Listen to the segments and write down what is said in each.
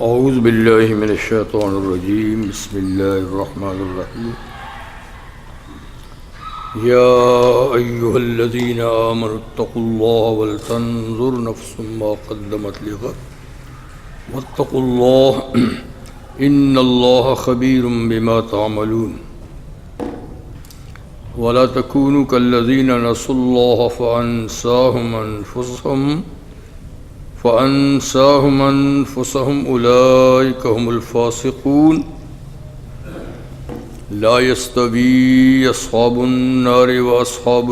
اعوذ باللہ من الشیطان الرجیم بسم اللہ الرحمن الرحیم یا ایہا الذین آمنوا اتقوا اللہ ولتنظر نفس ما قدمت لغد واتقوا اللہ ان اللہ خبیر بما تعملون ولا تکونوا کالذین نسوا اللہ فأنساهم أنفسهم أولئك هم الفاسقون لا يستوي أصحاب النار وأصحاب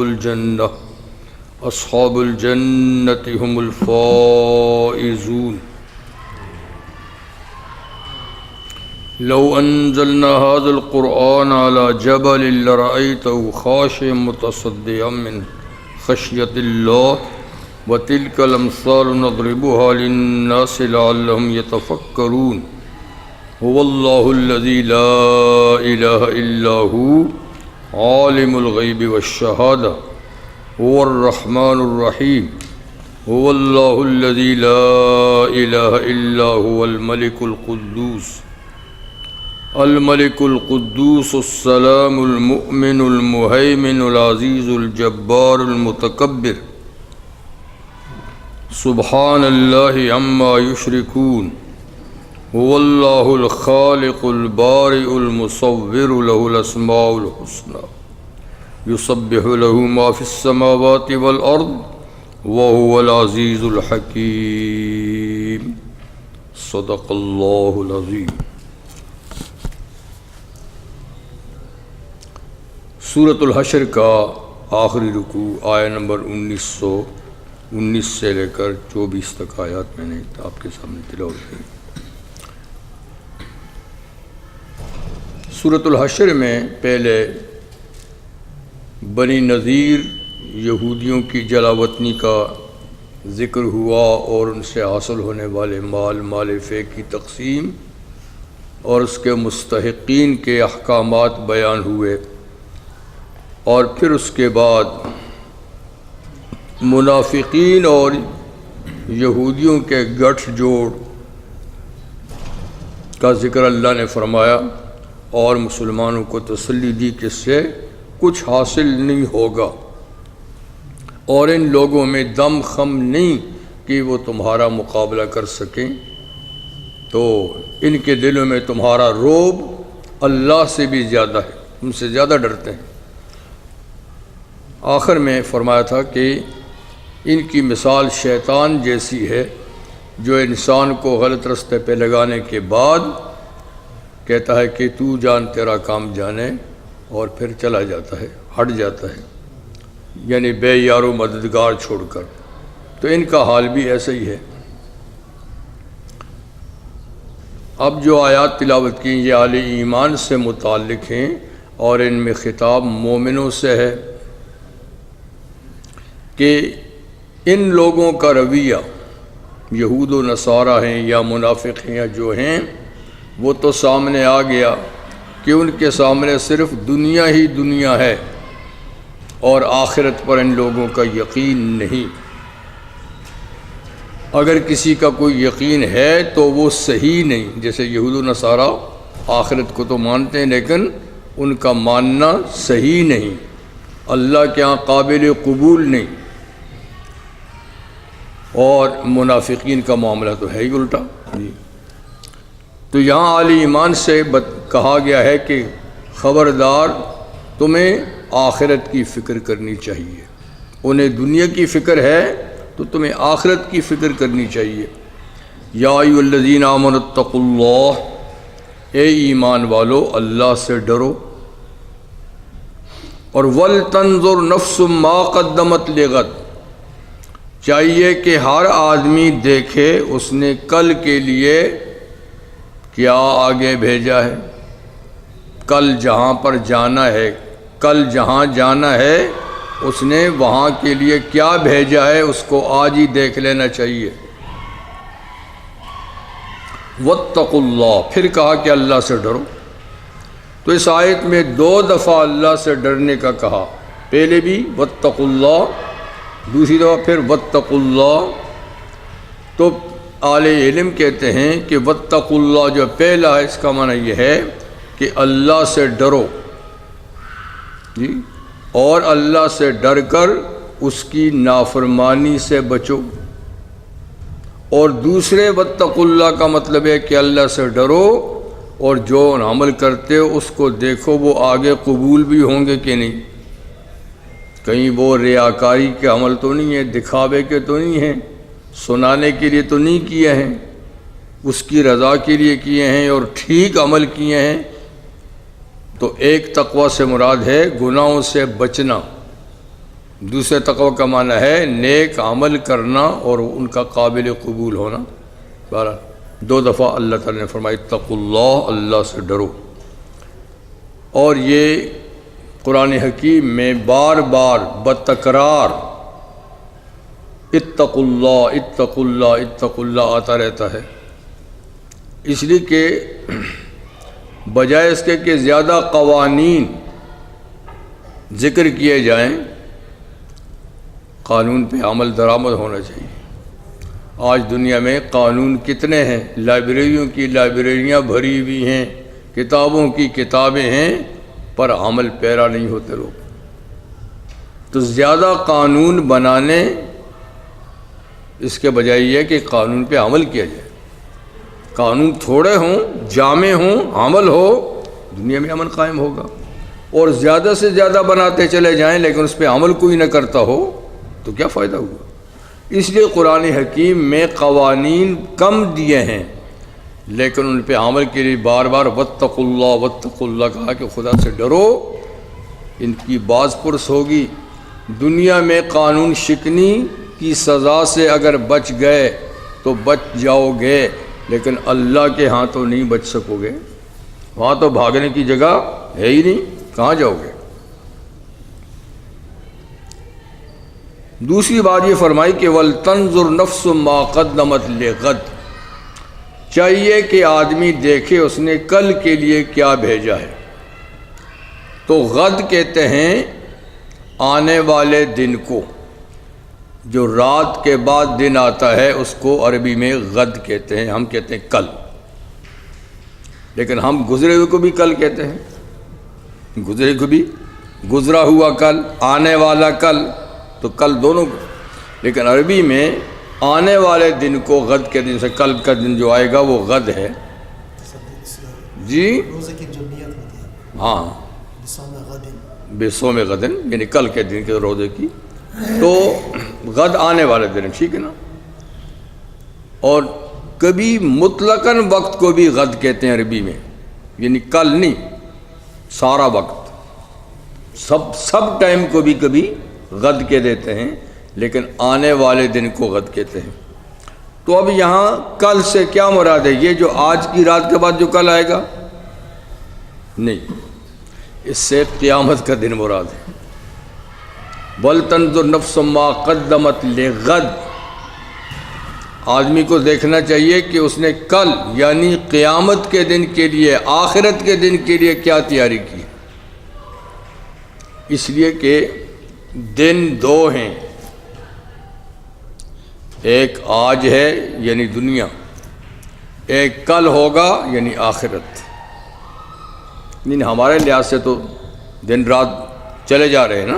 الجنة هم الفائزون لو أنزلنا هذا القرآن على جبل لرأيته خاشعا متصدعا من خشية الله وَتِلْكَ الْأَمْثَالُ نَضْرِبُهَا لِلنَّاسِ لَعَلَّهُمْ يَتَفَكَّرُونَ هُوَ اللَّهُ الَّذِي لَا إِلَهَ إِلَّا هُوَ عَالِمُ الْغَيْبِ وَالشَّهَادَةِ هُوَ الرَّحْمَنُ الرَّحِيمُ هُوَ اللَّهُ الَّذِي لَا إِلَهَ إِلَّا هُوَ الملك القدوس السلام المؤمن المهيمن العزيز الجبار المتكبر سبحان اللہ عما یشرکون هو اللہ الخالق البارئ المصور له الاسماء الحسنى یسبح له ما فی السماوات والارض وهو العزیز الحکیم صدق اللہ العظیم۔ سورۃ الحشر کا آخری رکوع آیہ نمبر 19 سے لے کر 24 تک آیات میں نے آپ کے سامنے تلاوت کی۔ سورۃ الحشر میں پہلے بنی نذیر یہودیوں کی جلاوطنی کا ذکر ہوا اور ان سے حاصل ہونے والے مال فے کی تقسیم اور اس کے مستحقین کے احکامات بیان ہوئے، اور پھر اس کے بعد منافقین اور یہودیوں کے گٹھ جوڑ کا ذکر اللہ نے فرمایا اور مسلمانوں کو تسلی دی کہ اس سے کچھ حاصل نہیں ہوگا، اور ان لوگوں میں دم خم نہیں کہ وہ تمہارا مقابلہ کر سکیں، تو ان کے دلوں میں تمہارا رعب اللہ سے بھی زیادہ ہے، ان سے زیادہ ڈرتے ہیں۔ آخر میں فرمایا تھا کہ ان کی مثال شیطان جیسی ہے جو انسان کو غلط رستے پہ لگانے کے بعد کہتا ہے کہ تو جان تیرا کام جانے، اور پھر چلا جاتا ہے، ہٹ جاتا ہے، یعنی بے یار و مددگار چھوڑ کر۔ تو ان کا حال بھی ایسا ہی ہے۔ اب جو آیات تلاوت کی یہ اہل ایمان سے متعلق ہیں اور ان میں خطاب مومنوں سے ہے کہ ان لوگوں کا رویہ، یہود و نصارہ ہیں یا منافق ہیں یا جو ہیں، وہ تو سامنے آ گیا کہ ان کے سامنے صرف دنیا ہی دنیا ہے اور آخرت پر ان لوگوں کا یقین نہیں۔ اگر کسی کا کوئی یقین ہے تو وہ صحیح نہیں، جیسے یہود و نصارہ آخرت کو تو مانتے ہیں لیکن ان کا ماننا صحیح نہیں، اللہ کے ہاں قابل قبول نہیں، اور منافقین کا معاملہ تو ہے ہی الٹا۔ تو یہاں اہل ایمان سے کہا گیا ہے کہ خبردار، تمہیں آخرت کی فکر کرنی چاہیے، انہیں دنیا کی فکر ہے تو تمہیں آخرت کی فکر کرنی چاہیے۔ یا ایھا الذین آمنوا اتقوا اللہ، اے ایمان والو اللہ سے ڈرو، اور ولتنظر نفس ما قدمت لغد، چاہیے کہ ہر آدمی دیکھے اس نے کل کے لیے کیا آگے بھیجا ہے، کل جہاں پر جانا ہے، کل جہاں جانا ہے اس نے وہاں کے لیے کیا بھیجا ہے، اس کو آج ہی دیکھ لینا چاہیے۔ واتقوا اللہ، پھر کہا کہ اللہ سے ڈرو۔ تو اس آیت میں 2 دفعہ اللہ سے ڈرنے کا کہا، پہلے بھی واتقوا اللہ، دوسری دفعہ پھر واتقوا اللہ۔ تو اہل علم کہتے ہیں کہ واتقوا اللہ جو پہلا ہے اس کا معنی یہ ہے کہ اللہ سے ڈرو جی، اور اللہ سے ڈر کر اس کی نافرمانی سے بچو. اور دوسرے واتقوا اللہ کا مطلب ہے کہ اللہ سے ڈرو اور جو عمل کرتے ہو اس کو دیکھو وہ آگے قبول بھی ہوں گے کہ نہیں. کہیں وہ ریاکاری کے عمل تو نہیں ہے، دکھاوے کے تو نہیں ہیں، سنانے کے لیے تو نہیں کیے ہیں، اس کی رضا کے لیے کیے ہیں اور ٹھیک عمل کیے ہیں. تو ایک تقوی سے مراد ہے گناہوں سے بچنا، دوسرے تقوی کا معنی ہے نیک عمل کرنا اور ان کا قابل قبول ہونا. بہرحال 2 دفعہ اللہ تعالی نے فرمایا اتقوا اللہ، اللہ سے ڈرو. اور یہ قرآن حکیم میں بار بار بتکرار اتقوا اللہ اتقوا اللہ اتقوا اللہ آتا رہتا ہے، اس لیے کہ بجائے اس کے کہ زیادہ قوانین ذکر کیے جائیں، قانون پہ عمل درآمد ہونا چاہیے. آج دنیا میں قانون کتنے ہیں، لائبریریوں کی لائبریریاں بھری ہوئی ہیں، کتابوں کی کتابیں ہیں، پر عمل پیرا نہیں ہوتے لوگ. تو زیادہ قانون بنانے اس کے بجائے یہ کہ قانون پہ عمل کیا جائے. قانون تھوڑے ہوں، جامع ہوں، عمل ہو، دنیا میں امن قائم ہوگا. اور زیادہ سے زیادہ بناتے چلے جائیں لیکن اس پہ عمل کوئی نہ کرتا ہو تو کیا فائدہ ہوا. اس لیے قرآن حکیم میں قوانین کم دیے ہیں لیکن ان پہ عمل کے لیے بار بار واتقوا اللہ کہا کہ خدا سے ڈرو. ان کی باز پرس ہوگی. دنیا میں قانون شکنی کی سزا سے اگر بچ گئے تو بچ جاؤ گے، لیکن اللہ کے ہاں تو نہیں بچ سکو گے. وہاں تو بھاگنے کی جگہ ہے ہی نہیں، کہاں جاؤ گے. دوسری بات یہ فرمائی کہ وَلْتَنْظُرْ نَفْسٌ مَا قَدَّمَتْ لِغَدٍ، چاہیے کہ آدمی دیکھے اس نے کل کے لیے کیا بھیجا ہے. تو غد کہتے ہیں آنے والے دن کو، جو رات کے بعد دن آتا ہے اس کو عربی میں غد کہتے ہیں. ہم کہتے ہیں کل، لیکن ہم گزرے ہوئے کو بھی کل کہتے ہیں، گزرے کو بھی گزرا ہوا کل، آنے والا کل، تو کل دونوں کو. لیکن عربی میں آنے والے دن کو غد کے دن سے، کل کا دن جو آئے گا وہ غد ہے جی. ہاں بسوم غدن یعنی کل کے دن کے روزے کی، تو غد آنے والے دن، ٹھیک ہے نا. اور کبھی مطلقاً وقت کو بھی غد کہتے ہیں عربی میں، یعنی کل نہیں، سارا وقت، سب ٹائم کو بھی کبھی غد کے دیتے ہیں، لیکن آنے والے دن کو غد کہتے ہیں. تو اب یہاں کل سے کیا مراد ہے؟ یہ جو آج کی رات کے بعد جو کل آئے گا نہیں، اس سے قیامت کا دن مراد ہے. وَلْتَنْظُرْ نَفْسٌ مَا قَدَّمَتْ لِغَدٍ، آدمی کو دیکھنا چاہیے کہ اس نے کل یعنی قیامت کے دن کے لیے، آخرت کے دن کے لیے کیا تیاری کی. اس لیے کہ دن 2 ہیں، ایک آج ہے یعنی دنیا، ایک کل ہوگا یعنی آخرت. یعنی ہمارے لحاظ سے تو دن رات چلے جا رہے ہیں نا،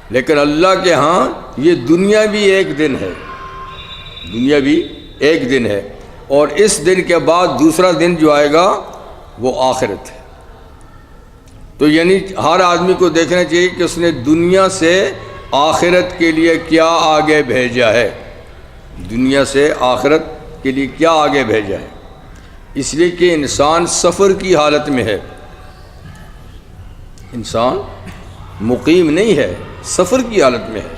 لیکن اللہ کے ہاں یہ دنیا بھی ایک دن ہے، دنیا بھی ایک دن ہے. اور اس دن کے بعد دوسرا دن جو آئے گا وہ آخرت ہے. تو یعنی ہر آدمی کو دیکھنا چاہیے کہ اس نے دنیا سے آخرت کے لیے کیا آگے بھیجا ہے، دنیا سے آخرت کے لیے کیا آگے بھیجا ہے. اس لیے کہ انسان سفر کی حالت میں ہے، انسان مقیم نہیں ہے، سفر کی حالت میں ہے.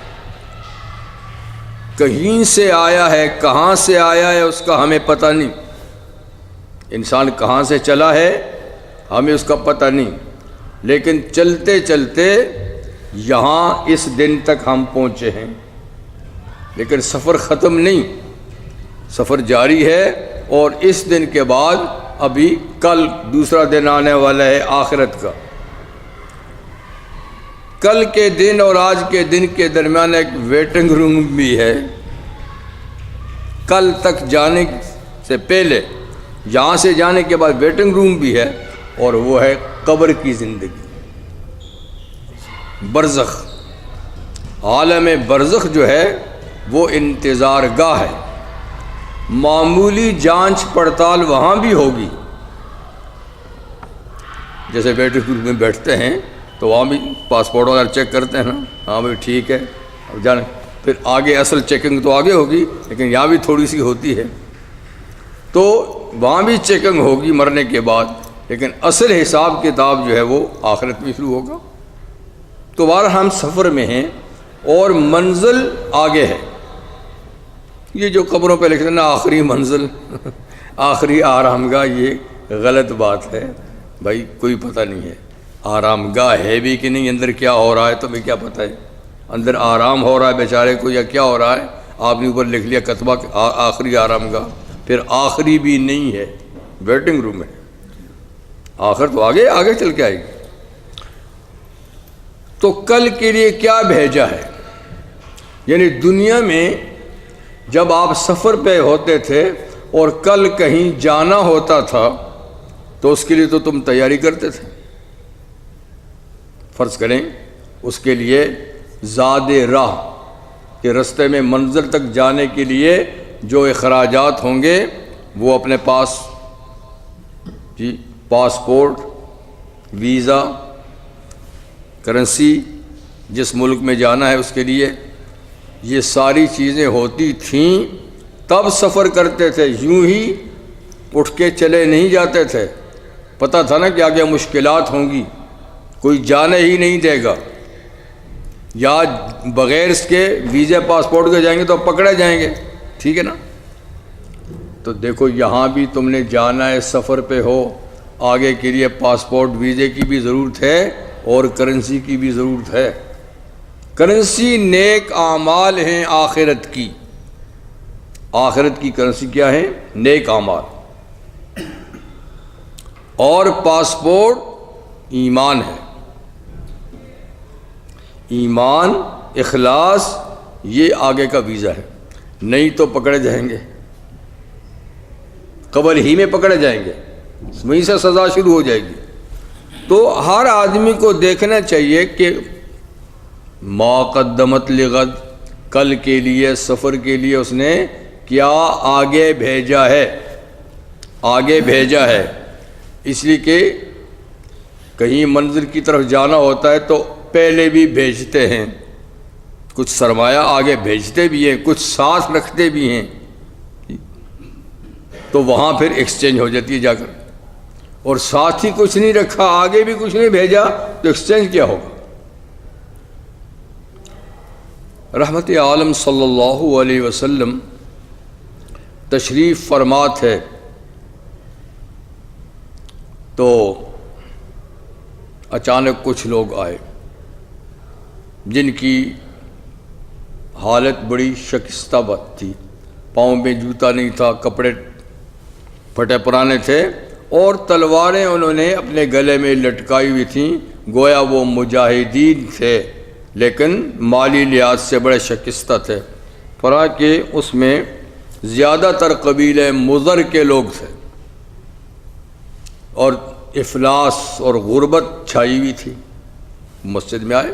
کہیں سے آیا ہے، کہاں سے آیا ہے اس کا ہمیں پتہ نہیں. انسان کہاں سے چلا ہے ہمیں اس کا پتہ نہیں، لیکن چلتے چلتے یہاں اس دن تک ہم پہنچے ہیں. لیکن سفر ختم نہیں، سفر جاری ہے. اور اس دن کے بعد ابھی کل دوسرا دن آنے والا ہے آخرت کا. کل کے دن اور آج کے دن کے درمیان ایک ویٹنگ روم بھی ہے. کل تک جانے سے پہلے، یہاں سے جانے کے بعد ویٹنگ روم بھی ہے، اور وہ ہے قبر کی زندگی، برزخ۔ عالم برزخ جو ہے وہ انتظار گاہ ہے، معمولی جانچ پڑتال وہاں بھی ہوگی، جیسے ویٹنگ روم میں بیٹھتے ہیں تو وہاں بھی پاسپورٹ وغیرہ چیک کرتے ہیں نا، ہاں بھائی ٹھیک ہے، اب جانے پھر آگے اصل چیکنگ تو آگے ہوگی، لیکن یہاں بھی تھوڑی سی ہوتی ہے، تو وہاں بھی چیکنگ ہوگی مرنے کے بعد، لیکن اصل حساب کتاب جو ہے وہ آخرت میں شروع ہوگا۔ تو بہرحال ہم سفر میں ہیں اور منزل آگے ہے۔ یہ جو قبروں پہ لکھتے ہیں نا آخری منزل آخری آرام گاہ، یہ غلط بات ہے بھائی، کوئی پتہ نہیں ہے آرام گاہ ہے بھی کہ نہیں، اندر کیا ہو رہا ہے تمہیں کیا پتہ ہے، اندر آرام ہو رہا ہے بیچارے کو یا کیا ہو رہا ہے، آپ نے اوپر لکھ لیا کتبہ آخری آرام گاہ، پھر آخری بھی نہیں ہے، ویٹنگ روم ہے، آخر تو آگے آگے چل کے آئے گی۔ تو کل کے لیے کیا بھیجا ہے، یعنی دنیا میں جب آپ سفر پہ ہوتے تھے اور کل کہیں جانا ہوتا تھا تو اس کے لیے تو تم تیاری کرتے تھے، فرض کریں اس کے لیے زاد راہ کہ رستے میں منزل تک جانے کے لیے جو اخراجات ہوں گے وہ اپنے پاس پاسپورٹ، ویزا، کرنسی، جس ملک میں جانا ہے اس کے لیے، یہ ساری چیزیں ہوتی تھیں تب سفر کرتے تھے، یوں ہی اٹھ کے چلے نہیں جاتے تھے، پتہ تھا نا کہ آگے مشکلات ہوں گی، کوئی جانے ہی نہیں دے گا، یا بغیر اس کے ویزے پاسپورٹ کے جائیں گے تو پکڑے جائیں گے، ٹھیک ہے نا۔ تو دیکھو یہاں بھی تم نے جانا ہے، سفر پہ ہو، آگے کے لیے پاسپورٹ ویزے کی بھی ضرورت ہے اور کرنسی کی بھی ضرورت ہے۔ کرنسی نیک اعمال ہیں آخرت کی، آخرت کی کرنسی کیا ہے؟ نیک اعمال، اور پاسپورٹ ایمان ہے، ایمان اخلاص، یہ آگے کا ویزا ہے، نہیں تو پکڑے جائیں گے، قبر ہی میں پکڑے جائیں گے، وہیں سے سزا شروع ہو جائے گی۔ تو ہر آدمی کو دیکھنا چاہیے کہ ما قدمت لغد، کل کے لیے سفر کے لیے اس نے کیا آگے بھیجا ہے، آگے بھیجا ہے، اس لیے کہ کہیں منزل کی طرف جانا ہوتا ہے تو پہلے بھی بھیجتے ہیں، کچھ سرمایہ آگے بھیجتے بھی ہیں، کچھ ساتھ رکھتے بھی ہیں، تو وہاں پھر ایکسچینج ہو جاتی ہے جا کر، اور ساتھ ہی کچھ نہیں رکھا، آگے بھی کچھ نہیں بھیجا تو ایکسچینج کیا ہوگا۔ رحمت عالم صلی اللہ علیہ وسلم تشریف فرما تھے تو اچانک کچھ لوگ آئے جن کی حالت بڑی شکستہ بد تھی، پاؤں میں جوتا نہیں تھا، کپڑے پھٹے پرانے تھے، اور تلواریں انہوں نے اپنے گلے میں لٹکائی ہوئی تھیں، گویا وہ مجاہدین تھے لیکن مالی لحاظ سے بڑے شکستہ تھے، فرا کہ اس میں زیادہ تر قبیلے مضر کے لوگ تھے اور افلاس اور غربت چھائی ہوئی تھی۔ مسجد میں آئے،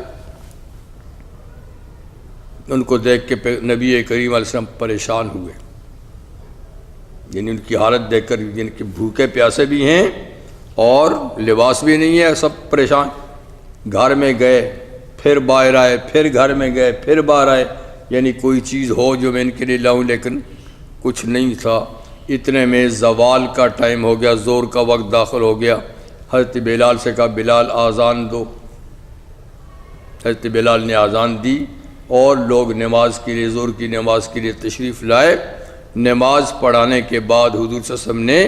ان کو دیکھ کے نبی کریم علیہ السلام پریشان ہوئے، یعنی ان کی حالت دیکھ کر، جن کے بھوکے پیاسے بھی ہیں اور لباس بھی نہیں ہے، سب پریشان۔ گھر میں گئے، پھر باہر آئے، پھر گھر میں گئے، پھر باہر آئے، یعنی کوئی چیز ہو جو میں ان کے لیے لاؤں، لیکن کچھ نہیں تھا۔ اتنے میں زوال کا ٹائم ہو گیا، زور کا وقت داخل ہو گیا۔ حضرت بلال سے کہا بلال آذان دو، حضرت بلال نے آذان دی اور لوگ نماز کے لیے، زور کی نماز کے لیے تشریف لائے۔ نماز پڑھانے کے بعد حضور صلی اللہ علیہ وسلم نے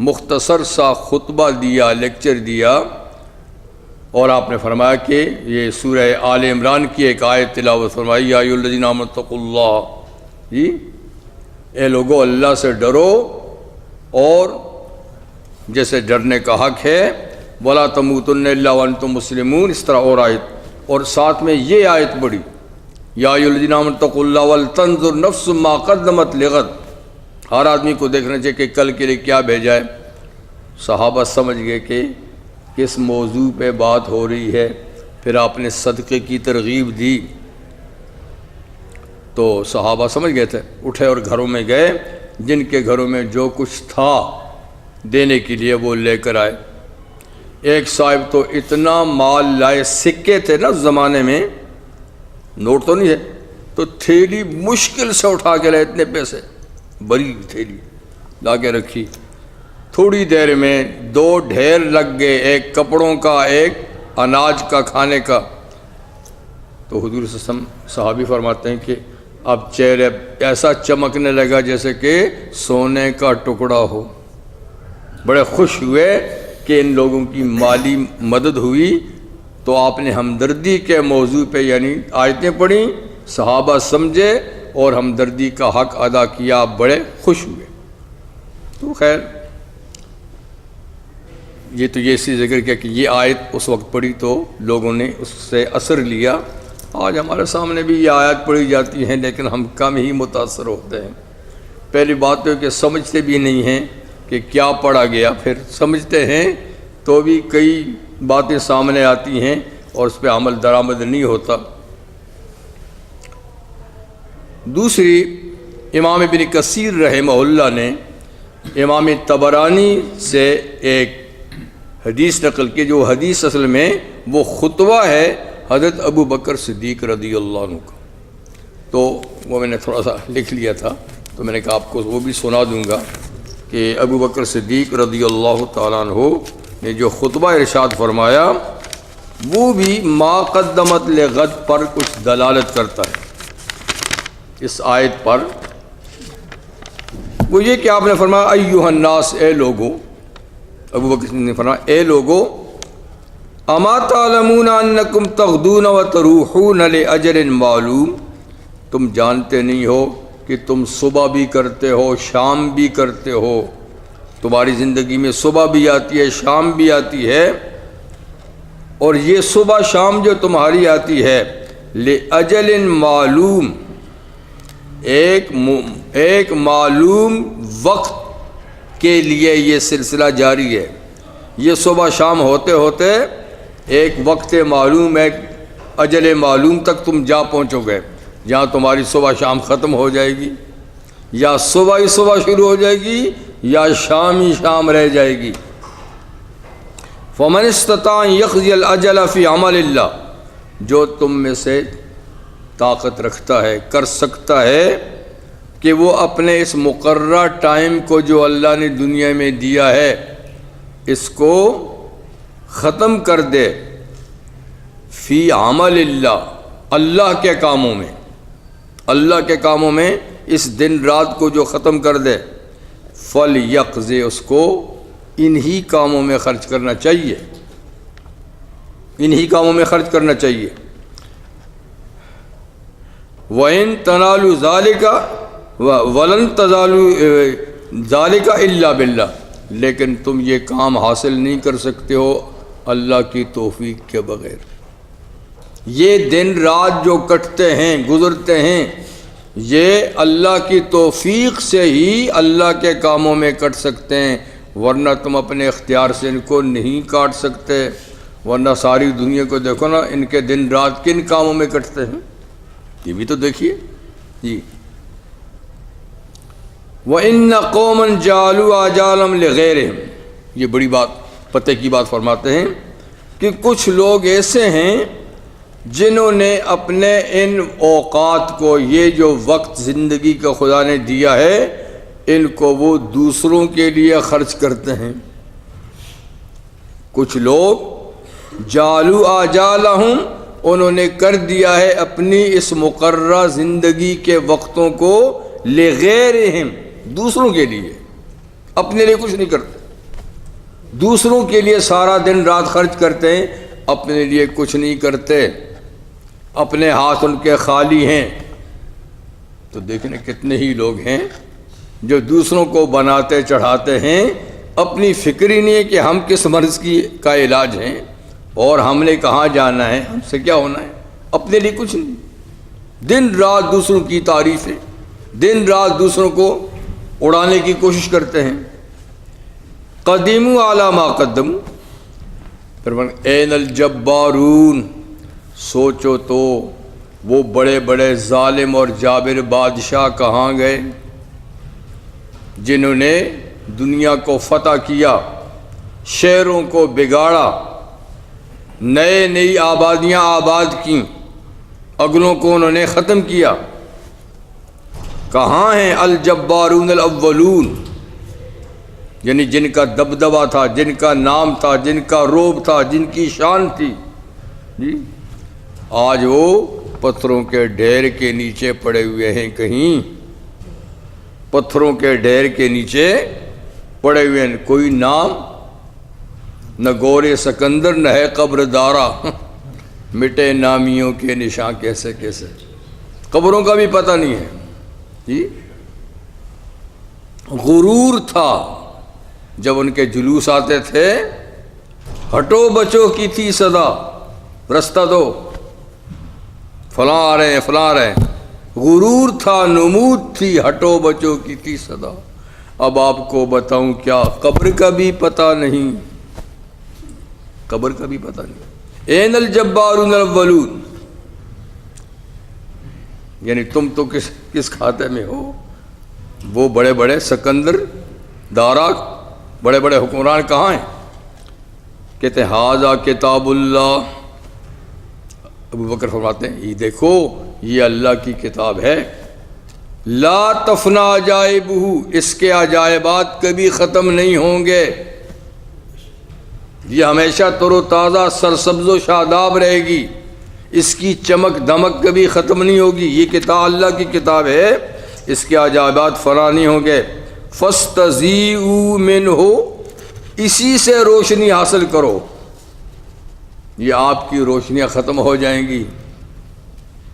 مختصر سا خطبہ دیا، لیکچر دیا، اور آپ نے فرمایا کہ یہ سورہ آل عمران کی ایک آیت تلاوت فرمائی، یا ایھا الذین آمنوا اتقوا اللہ، اے لوگو اللہ سے ڈرو، اور جیسے ڈرنے کا حق ہے، وَلَا تَمُوتُنَّ إِلَّا وَأَنْتُم مُّسْلِمُونَ، اس طرح اور آیت، اور ساتھ میں یہ آیت پڑھی، یا ایھا الذین آمنوا اتقوا اللہ وَلْتَنظُرْ نَفْسٌ مَّا قَدَّمَتْ لِغَدٍ، ہر آدمی کو دیکھنا چاہیے کہ کل کے لیے کیا بھیجا ہے۔ صحابہ سمجھ گئے کہ کس موضوع پہ بات ہو رہی ہے، پھر آپ نے صدقے کی ترغیب دی تو صحابہ سمجھ گئے تھے، اٹھے اور گھروں میں گئے، جن کے گھروں میں جو کچھ تھا دینے کے لیے وہ لے کر آئے۔ ایک صاحب تو اتنا مال لائے، سکے تھے نا اس زمانے میں، نوٹ تو نہیں ہے، تو تھیلی مشکل سے اٹھا کے لائے، اتنے پیسے، بڑی تھیلی لا کے رکھی۔ تھوڑی دیر میں 2 ڈھیر لگ گئے، ایک کپڑوں کا، ایک اناج کا، کھانے کا۔ تو حضور صلی اللہ علیہ وسلم صحابی فرماتے ہیں کہ اب چہرے ایسا چمکنے لگا جیسے کہ سونے کا ٹکڑا ہو۔ بڑے خوش ہوئے کہ ان لوگوں کی مالی مدد ہوئی، تو آپ نے ہمدردی کے موضوع پہ یعنی آیتیں پڑھیں، صحابہ سمجھے اور ہمدردی کا حق ادا کیا، آپ بڑے خوش ہوئے۔ تو خیر یہ تو یہ اسی ذکر کیا کہ یہ آیت اس وقت پڑھی تو لوگوں نے اس سے اثر لیا۔ آج ہمارے سامنے بھی یہ آیت پڑھی جاتی ہیں لیکن ہم کم ہی متاثر ہوتے ہیں۔ پہلی بات تو ہے کہ سمجھتے بھی نہیں ہیں کہ کیا پڑھا گیا، پھر سمجھتے ہیں تو بھی کئی باتیں سامنے آتی ہیں اور اس پہ عمل درآمد نہیں ہوتا۔ دوسری، امام ابن کثیر رحمہ اللہ نے امام طبرانی سے ایک حدیث نقل کی، جو حدیث اصل میں وہ خطبہ ہے حضرت ابو بکر صدیق رضی اللہ عنہ کا، تو وہ میں نے تھوڑا سا لکھ لیا تھا، تو میں نے کہا آپ کو وہ بھی سنا دوں گا کہ ابو بکر صدیق رضی اللہ تعالیٰ عنہ نے جو خطبہ ارشاد فرمایا وہ بھی ما قدمت لغد پر کچھ دلالت کرتا ہے اس آیت پر۔ وہ یہ کہ آپ نے فرمایا ایھا الناس، اے لوگو، ابو بکر نے فرمایا اے لوگو، اما تعلمون انکم تغدون وتروحون لاجر معلوم، تم جانتے نہیں ہو کہ تم صبح بھی کرتے ہو شام بھی کرتے ہو، تمہاری زندگی میں صبح بھی آتی ہے شام بھی آتی ہے، اور یہ صبح شام جو تمہاری آتی ہے لاجل معلوم، ایک معلوم وقت کے لیے یہ سلسلہ جاری ہے۔ یہ صبح شام ہوتے ہوتے ایک وقت معلوم، ایک اجل معلوم تک تم جا پہنچو گے، جہاں تمہاری صبح شام ختم ہو جائے گی، یا صبح ہی صبح شروع ہو جائے گی یا شام ہی شام رہ جائے گی۔ فمن استطاع ان یقضی الاجل فی عمل اللہ، جو تم میں سے طاقت رکھتا ہے، کر سکتا ہے کہ وہ اپنے اس مقررہ ٹائم کو جو اللہ نے دنیا میں دیا ہے اس کو ختم کر دے، فی عمل اللہ، اللہ کے کاموں میں، اللہ کے کاموں میں اس دن رات کو جو ختم کر دے، فلیقضی، اس کو انہی کاموں میں خرچ کرنا چاہیے، انہی کاموں میں خرچ کرنا چاہیے۔ وَإِن تَنَالُوا ذَلِكَ وَلَن تَزَالُوا ذَلِكَ إِلَّا بِاللَّهِ، لیکن تم یہ کام حاصل نہیں کر سکتے ہو اللہ کی توفیق کے بغیر۔ یہ دن رات جو کٹتے ہیں گزرتے ہیں، یہ اللہ کی توفیق سے ہی اللہ کے کاموں میں کٹ سکتے ہیں، ورنہ تم اپنے اختیار سے ان کو نہیں کاٹ سکتے۔ ورنہ ساری دنیا کو دیکھو نا، ان کے دن رات کن کاموں میں کٹتے ہیں، یہ بھی تو دیکھیے جی۔ وَإِنَّ قَوْمًا جَعَلُوا أَجَالَهُمْ لِغَيْرِهِمْ، یہ بڑی بات پتہ کی بات فرماتے ہیں کہ کچھ لوگ ایسے ہیں جنہوں نے اپنے ان اوقات کو، یہ جو وقت زندگی کا خدا نے دیا ہے، ان کو وہ دوسروں کے لیے خرچ کرتے ہیں۔ کچھ لوگ جعلوا آجالہم، انہوں نے کر دیا ہے اپنی اس مقررہ زندگی کے وقتوں کو لغیرہم، دوسروں کے لیے، اپنے لیے کچھ نہیں کرتے، دوسروں کے لیے سارا دن رات خرچ کرتے ہیں، اپنے لیے کچھ نہیں کرتے، اپنے ہاتھ ان کے خالی ہیں۔ تو دیکھنے کتنے ہی لوگ ہیں جو دوسروں کو بناتے چڑھاتے ہیں، اپنی فکر ہی نہیں ہے کہ ہم کس مرض کا علاج ہیں اور ہم نے کہاں جانا ہے، ہم سے کیا ہونا ہے، اپنے لیے کچھ نہیں، دن رات دوسروں کی تعریفیں، دن رات دوسروں کو اڑانے کی کوشش کرتے ہیں۔ قدیموا علی ما قدموا، پھر این الجبارون، سوچو تو وہ بڑے بڑے ظالم اور جابر بادشاہ کہاں گئے جنہوں نے دنیا کو فتح کیا، شہروں کو بگاڑا، نئی آبادیاں آباد کیں، اگلوں کو انہوں نے ختم کیا۔ کہاں ہیں الجبارون الاولون، یعنی جن کا دبدبہ تھا، جن کا نام تھا، جن کا روب تھا، جن کی شان تھی جی، آج وہ پتھروں کے ڈھیر کے نیچے پڑے ہوئے ہیں، کہیں پتھروں کے ڈھیر کے نیچے پڑے ہوئے ہیں، کوئی نام نہ گورے سکندر نہ ہے قبر دارا، مٹے نامیوں کے نشان کیسے کیسے، قبروں کا بھی پتہ نہیں ہے جی۔ غرور تھا جب ان کے جلوس آتے تھے، ہٹو بچوں کی تھی صدا، رستہ دو، فلاں آ رہے ہیں فلاں آ رہے ہیں، غرور تھا، نمود تھی، ہٹو بچوں کی تھی صدا۔ اب آپ کو بتاؤں کیا، قبر کا بھی پتہ نہیں، قبر کا بھی پتہ نہیں۔ این الجبارون الاولون، یعنی تم تو کس کھاتے میں ہو؟ وہ بڑے بڑے سکندر دارا، بڑے بڑے حکمران کہاں ہیں؟ کہتے ہیں ھذا کتاب اللہ، ابو بکر فرماتے ہیں یہ دیکھو یہ اللہ کی کتاب ہے، لا تفنا عجائبہ، اس کے عجائبات کبھی ختم نہیں ہوں گے، یہ ہمیشہ تر و تازہ سرسبز و شاداب رہے گی، اس کی چمک دمک کبھی ختم نہیں ہوگی، یہ کتاب اللہ کی کتاب ہے، اس کے عجائبات فنا نہیں ہوں گے۔ فاستضیئوا منہ، اسی سے روشنی حاصل کرو، یہ آپ کی روشنیاں ختم ہو جائیں گی،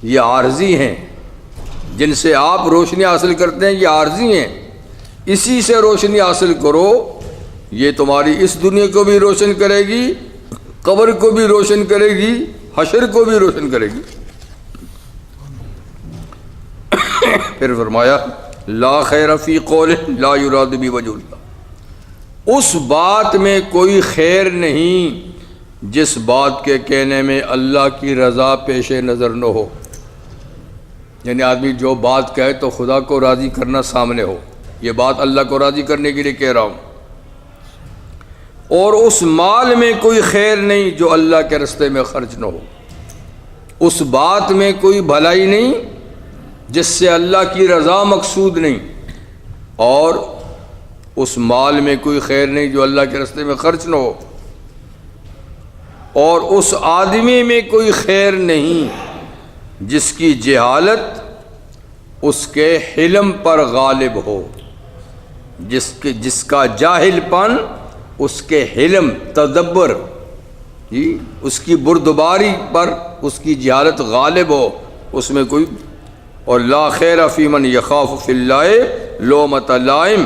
یہ عارضی ہیں، جن سے آپ روشنی حاصل کرتے ہیں یہ عارضی ہیں، اسی سے روشنی حاصل کرو، یہ تمہاری اس دنیا کو بھی روشن کرے گی، قبر کو بھی روشن کرے گی، حشر کو بھی روشن کرے گی۔ پھر فرمایا لا خیر فی قول لا یراد بہ وجہ اللہ، اس بات میں کوئی خیر نہیں جس بات کے کہنے میں اللہ کی رضا پیش نظر نہ ہو، یعنی آدمی جو بات کہے تو خدا کو راضی کرنا سامنے ہو، یہ بات اللہ کو راضی کرنے کے لیے کہہ رہا ہوں۔ اور اس مال میں کوئی خیر نہیں جو اللہ کے رستے میں خرچ نہ ہو، اس بات میں کوئی بھلائی نہیں جس سے اللہ کی رضا مقصود نہیں، اور اس مال میں کوئی خیر نہیں جو اللہ کے رستے میں خرچ نہ ہو، اور اس آدمی میں کوئی خیر نہیں جس کی جہالت اس کے حلم پر غالب ہو، جس کا جاہل پن اس کے حلم تدبر جی اس کی بردباری پر اس کی جہالت غالب ہو، اس میں کوئی۔ اور لا خیر فی من یخاف فی اللہ لومۃ لائم،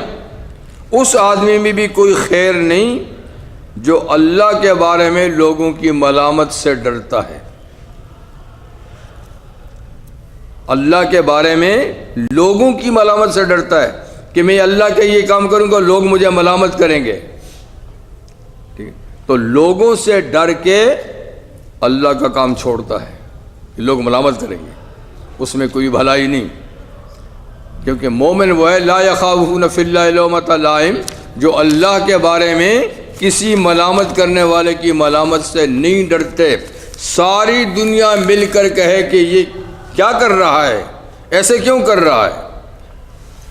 اس آدمی میں بھی کوئی خیر نہیں جو اللہ کے بارے میں لوگوں کی ملامت سے ڈرتا ہے، اللہ کے بارے میں لوگوں کی ملامت سے ڈرتا ہے کہ میں اللہ کے یہ کام کروں گا لوگ مجھے ملامت کریں گے، ٹھیک ہے؟ تو لوگوں سے ڈر کے اللہ کا کام چھوڑتا ہے کہ لوگ ملامت کریں گے، اس میں کوئی بھلائی نہیں، کیونکہ مومن وہ ہے لا یخافون فی اللہ لومۃ لائم، جو اللہ کے بارے میں کسی ملامت کرنے والے کی ملامت سے نہیں ڈرتے، ساری دنیا مل کر کہے کہ یہ کیا کر رہا ہے، ایسے کیوں کر رہا ہے،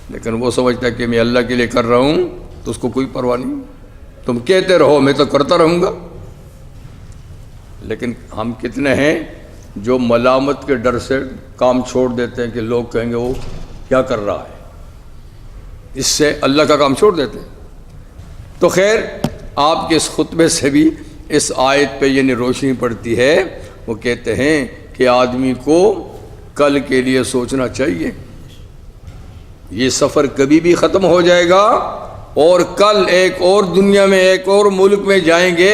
لیکن وہ سمجھتا ہے کہ میں اللہ کے لیے کر رہا ہوں تو اس کو کوئی پرواہ نہیں، تم کہتے رہو میں تو کرتا رہوں گا۔ لیکن ہم کتنے ہیں جو ملامت کے ڈر سے کام چھوڑ دیتے ہیں کہ لوگ کہیں گے وہ کیا کر رہا ہے، اس سے اللہ کا کام چھوڑ دیتے ہیں۔ تو خیر آپ کے اس خطبے سے بھی اس آیت پہ یعنی روشنی پڑتی ہے، وہ کہتے ہیں کہ آدمی کو کل کے لیے سوچنا چاہیے، یہ سفر کبھی بھی ختم ہو جائے گا، اور کل ایک اور دنیا میں ایک اور ملک میں جائیں گے،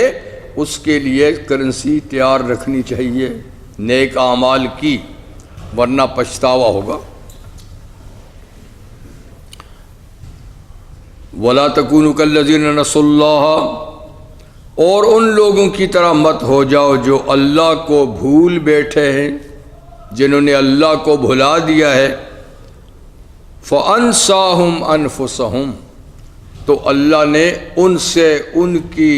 اس کے لیے کرنسی تیار رکھنی چاہیے نیک اعمال کی، ورنہ پچھتاوا ہوگا۔ ولا تکونوا کالذین نسوا اللہ، اور ان لوگوں کی طرح مت ہو جاؤ جو اللہ کو بھول بیٹھے ہیں، جنہوں نے اللہ کو بھلا دیا ہے۔ فَأَنسَاهُمْ أَنفُسَهُمْ، تو اللہ نے ان سے ان کی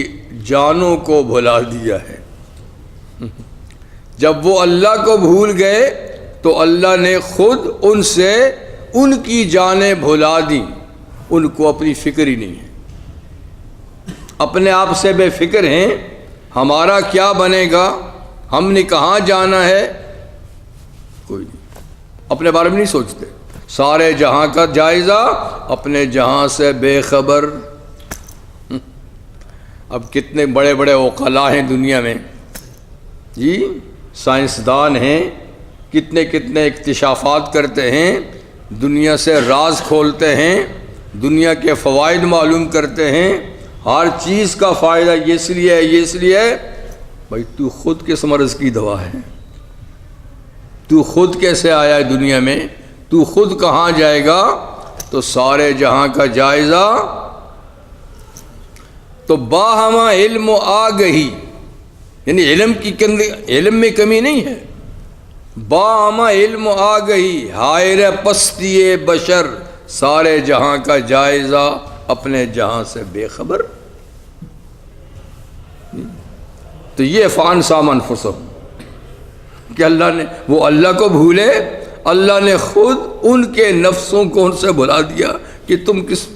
جانوں کو بھلا دیا ہے۔ جب وہ اللہ کو بھول گئے تو اللہ نے خود ان سے ان کی جانیں بھلا دیں، ان کو اپنی فکر ہی نہیں ہے، اپنے آپ سے بے فکر ہیں، ہمارا کیا بنے گا، ہم نے کہاں جانا ہے، کوئی نہیں، اپنے بارے میں نہیں سوچتے، سارے جہاں کا جائزہ، اپنے جہاں سے بے خبر۔ اب کتنے بڑے بڑے عقلاء ہیں دنیا میں، جی سائنسدان ہیں، کتنے کتنے اکتشافات کرتے ہیں، دنیا سے راز کھولتے ہیں، دنیا کے فوائد معلوم کرتے ہیں، ہر چیز کا فائدہ یہ اس لیے ہے، یہ اس لیے ہے۔ بھائی تو خود کس مرض کی دوا ہے، تو خود کیسے آیا ہے دنیا میں، تو خود کہاں جائے گا؟ تو سارے جہاں کا جائزہ تو باہما علم و آگہی، یعنی علم میں کمی نہیں ہے، باہما علم و آگہی، حائر پستی بشر، سارے جہاں کا جائزہ، اپنے جہاں سے بے خبر۔ تو یہ فانساہم انفسہم کہ اللہ نے، وہ اللہ کو بھولے، اللہ نے خود ان کے نفسوں کو ان سے بھلا دیا کہ تم کس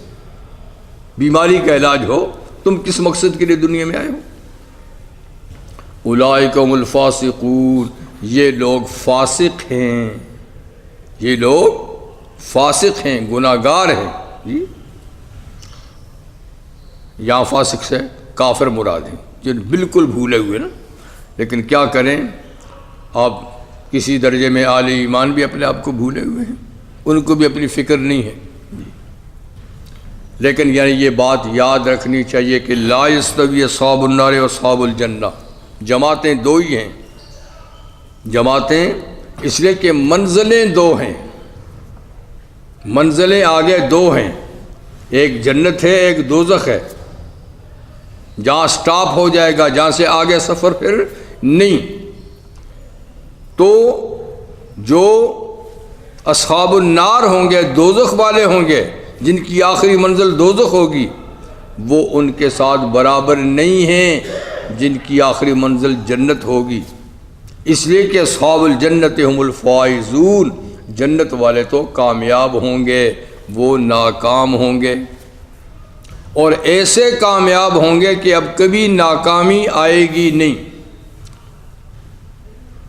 بیماری کا علاج ہو، تم کس مقصد کے لیے دنیا میں آئے ہو۔ اولئک هم الفاسقون، یہ لوگ فاسق ہیں، یہ لوگ فاسق ہیں، گناہگار ہیں۔ جی یہاں فاسق سے کافر مراد ہیں، جن بالکل بھولے ہوئے نا، لیکن کیا کریں، آپ کسی درجے میں اہل ایمان بھی اپنے آپ کو بھولے ہوئے ہیں، ان کو بھی اپنی فکر نہیں ہے۔ لیکن یعنی یہ بات یاد رکھنی چاہیے کہ لا یستوی اصحاب النار و اصحاب الجنہ، جماعتیں دو ہی ہیں، جماعتیں اس لیے کہ منزلیں دو ہیں، منزلیں آگے دو ہیں، ایک جنت ہے، ایک دوزخ ہے، جہاں سٹاپ ہو جائے گا، جہاں سے آگے سفر پھر نہیں۔ تو جو اصحاب النار ہوں گے، دوزخ والے ہوں گے، جن کی آخری منزل دوزخ ہوگی، وہ ان کے ساتھ برابر نہیں ہیں جن کی آخری منزل جنت ہوگی، اس لیے کہ اصحاب الجنت هم الفائزون، جنت والے تو کامیاب ہوں گے، وہ ناکام ہوں گے، اور ایسے کامیاب ہوں گے کہ اب کبھی ناکامی آئے گی نہیں۔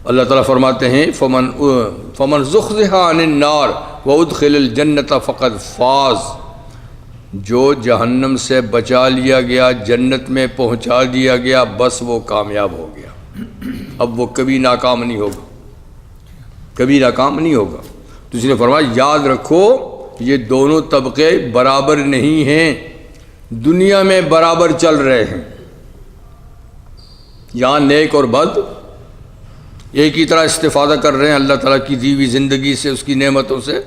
اللہ تعالیٰ فرماتے ہیں فمن زحزح عن النار وادخل الجنت فقد فاز، جو جہنم سے بچا لیا گیا، جنت میں پہنچا دیا گیا، بس وہ کامیاب ہو گیا، اب وہ کبھی ناکام نہیں ہوگا، کبھی ناکام نہیں ہوگا۔ تو اس نے فرمایا یاد رکھو یہ دونوں طبقے برابر نہیں ہیں، دنیا میں برابر چل رہے ہیں، یہاں نیک اور بد ایک ہی طرح استفادہ کر رہے ہیں اللہ تعالیٰ کی دی ہوئی زندگی سے، اس کی نعمتوں سے،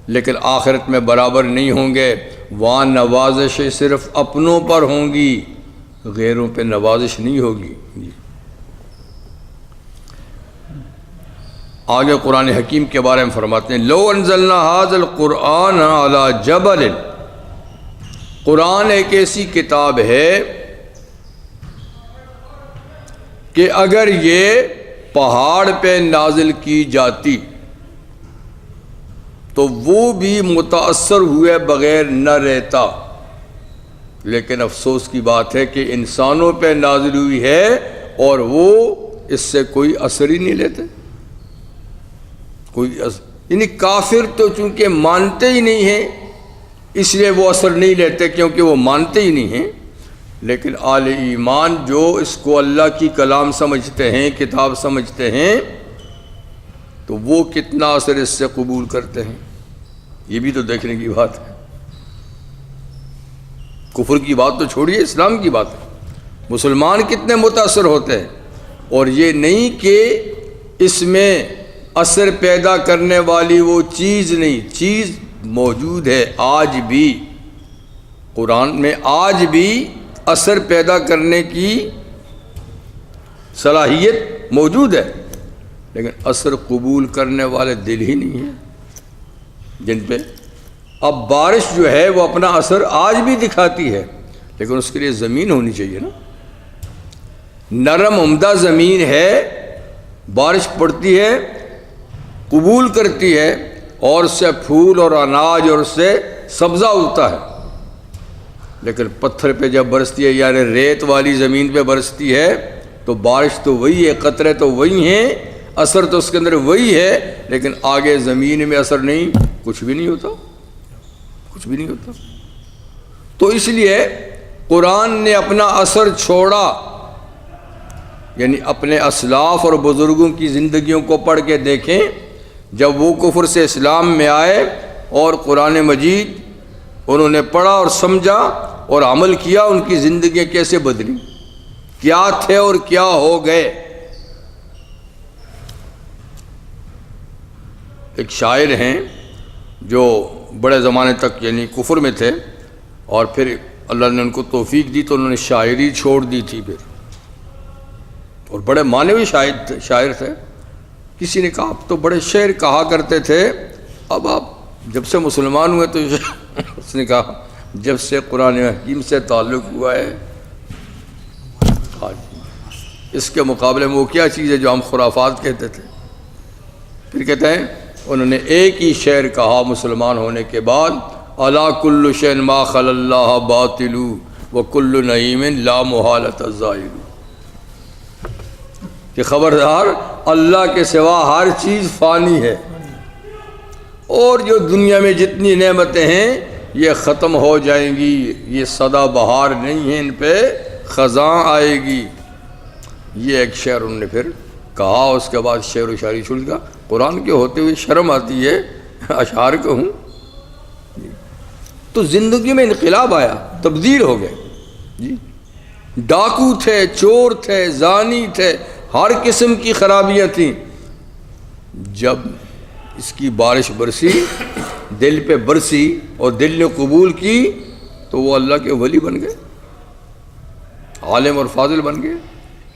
لیکن آخرت میں برابر نہیں ہوں گے، وہاں نوازشیں صرف اپنوں پر ہوں گی، غیروں پہ نوازش نہیں ہوگی۔ آگے قرآن حکیم کے بارے میں فرماتے ہیں لو انزلنا ھذا القرآن علی جبل، قرآن ایک ایسی کتاب ہے کہ اگر یہ پہاڑ پہ نازل کی جاتی تو وہ بھی متاثر ہوئے بغیر نہ رہتا، لیکن افسوس کی بات ہے کہ انسانوں پہ نازل ہوئی ہے اور وہ اس سے کوئی اثر ہی نہیں لیتے، کوئی اثر، یعنی کافر تو چونکہ مانتے ہی نہیں ہیں اس لیے وہ اثر نہیں لیتے کیونکہ وہ مانتے ہی نہیں ہیں، لیکن اہل ایمان جو اس کو اللہ کی کلام سمجھتے ہیں، کتاب سمجھتے ہیں، تو وہ کتنا اثر اس سے قبول کرتے ہیں، یہ بھی تو دیکھنے کی بات ہے۔ کفر کی بات تو چھوڑیے، اسلام کی بات ہے، مسلمان کتنے متاثر ہوتے ہیں، اور یہ نہیں کہ اس میں اثر پیدا کرنے والی وہ چیز نہیں، چیز موجود ہے آج بھی، قرآن میں آج بھی اثر پیدا کرنے کی صلاحیت موجود ہے، لیکن اثر قبول کرنے والے دل ہی نہیں ہیں جن پہ۔ اب بارش جو ہے وہ اپنا اثر آج بھی دکھاتی ہے، لیکن اس کے لیے زمین ہونی چاہیے نا۔ نرم عمدہ زمین ہے، بارش پڑتی ہے، قبول کرتی ہے، اور اس سے پھول اور اناج اور اس سے سبزہ اگتا ہے۔ لیکن پتھر پہ جب برستی ہے، یعنی ریت والی زمین پہ برستی ہے، تو بارش تو وہی ہے، قطرے تو وہی ہیں، اثر تو اس کے اندر وہی ہے، لیکن آگے زمین میں اثر نہیں، کچھ بھی نہیں ہوتا، کچھ بھی نہیں ہوتا۔ تو اس لیے قرآن نے اپنا اثر چھوڑا، یعنی اپنے اسلاف اور بزرگوں کی زندگیوں کو پڑھ کے دیکھیں، جب وہ کفر سے اسلام میں آئے اور قرآن مجید انہوں نے پڑھا اور سمجھا اور عمل کیا، ان کی زندگیاں کیسے بدلی، کیا تھے اور کیا ہو گئے۔ ایک شاعر ہیں جو بڑے زمانے تک یعنی کفر میں تھے، اور پھر اللہ نے ان کو توفیق دی تو انہوں نے شاعری چھوڑ دی تھی پھر، اور بڑے معنوی شاعر تھے۔ کسی نے کہا آپ تو بڑے شعر کہا کرتے تھے، اب آپ جب سے مسلمان ہوئے تو اس نے کہا جب سے قرآن حکیم سے تعلق ہوا ہے، اس کے مقابلے میں وہ کیا چیز ہے جو ہم خرافات کہتے تھے۔ پھر کہتے ہیں انہوں نے ایک ہی شعر کہا مسلمان ہونے کے بعد، الا کل شیء ما خلا اللہ باطل وکل نعیم لا محالۃ الزائل، کہ خبردار اللہ کے سوا ہر چیز فانی ہے، اور جو دنیا میں جتنی نعمتیں ہیں یہ ختم ہو جائیں گی، یہ سدا بہار نہیں ہے، ان پہ خزاں آئے گی۔ یہ ایک شعر انہوں نے پھر کہا، اس کے بعد شعر و شاعری چھوڑ گیا۔ قرآن کے ہوتے ہوئے شرم آتی ہے اشعار کہوں۔ تو زندگی میں انقلاب آیا، تبدیل ہو گئے جی۔ ڈاکو تھے، چور تھے، زانی تھے، ہر قسم کی خرابیاں تھیں۔ جب اس کی بارش برسی، دل پہ برسی اور دل نے قبول کی، تو وہ اللہ کے ولی بن گئے، عالم اور فاضل بن گئے۔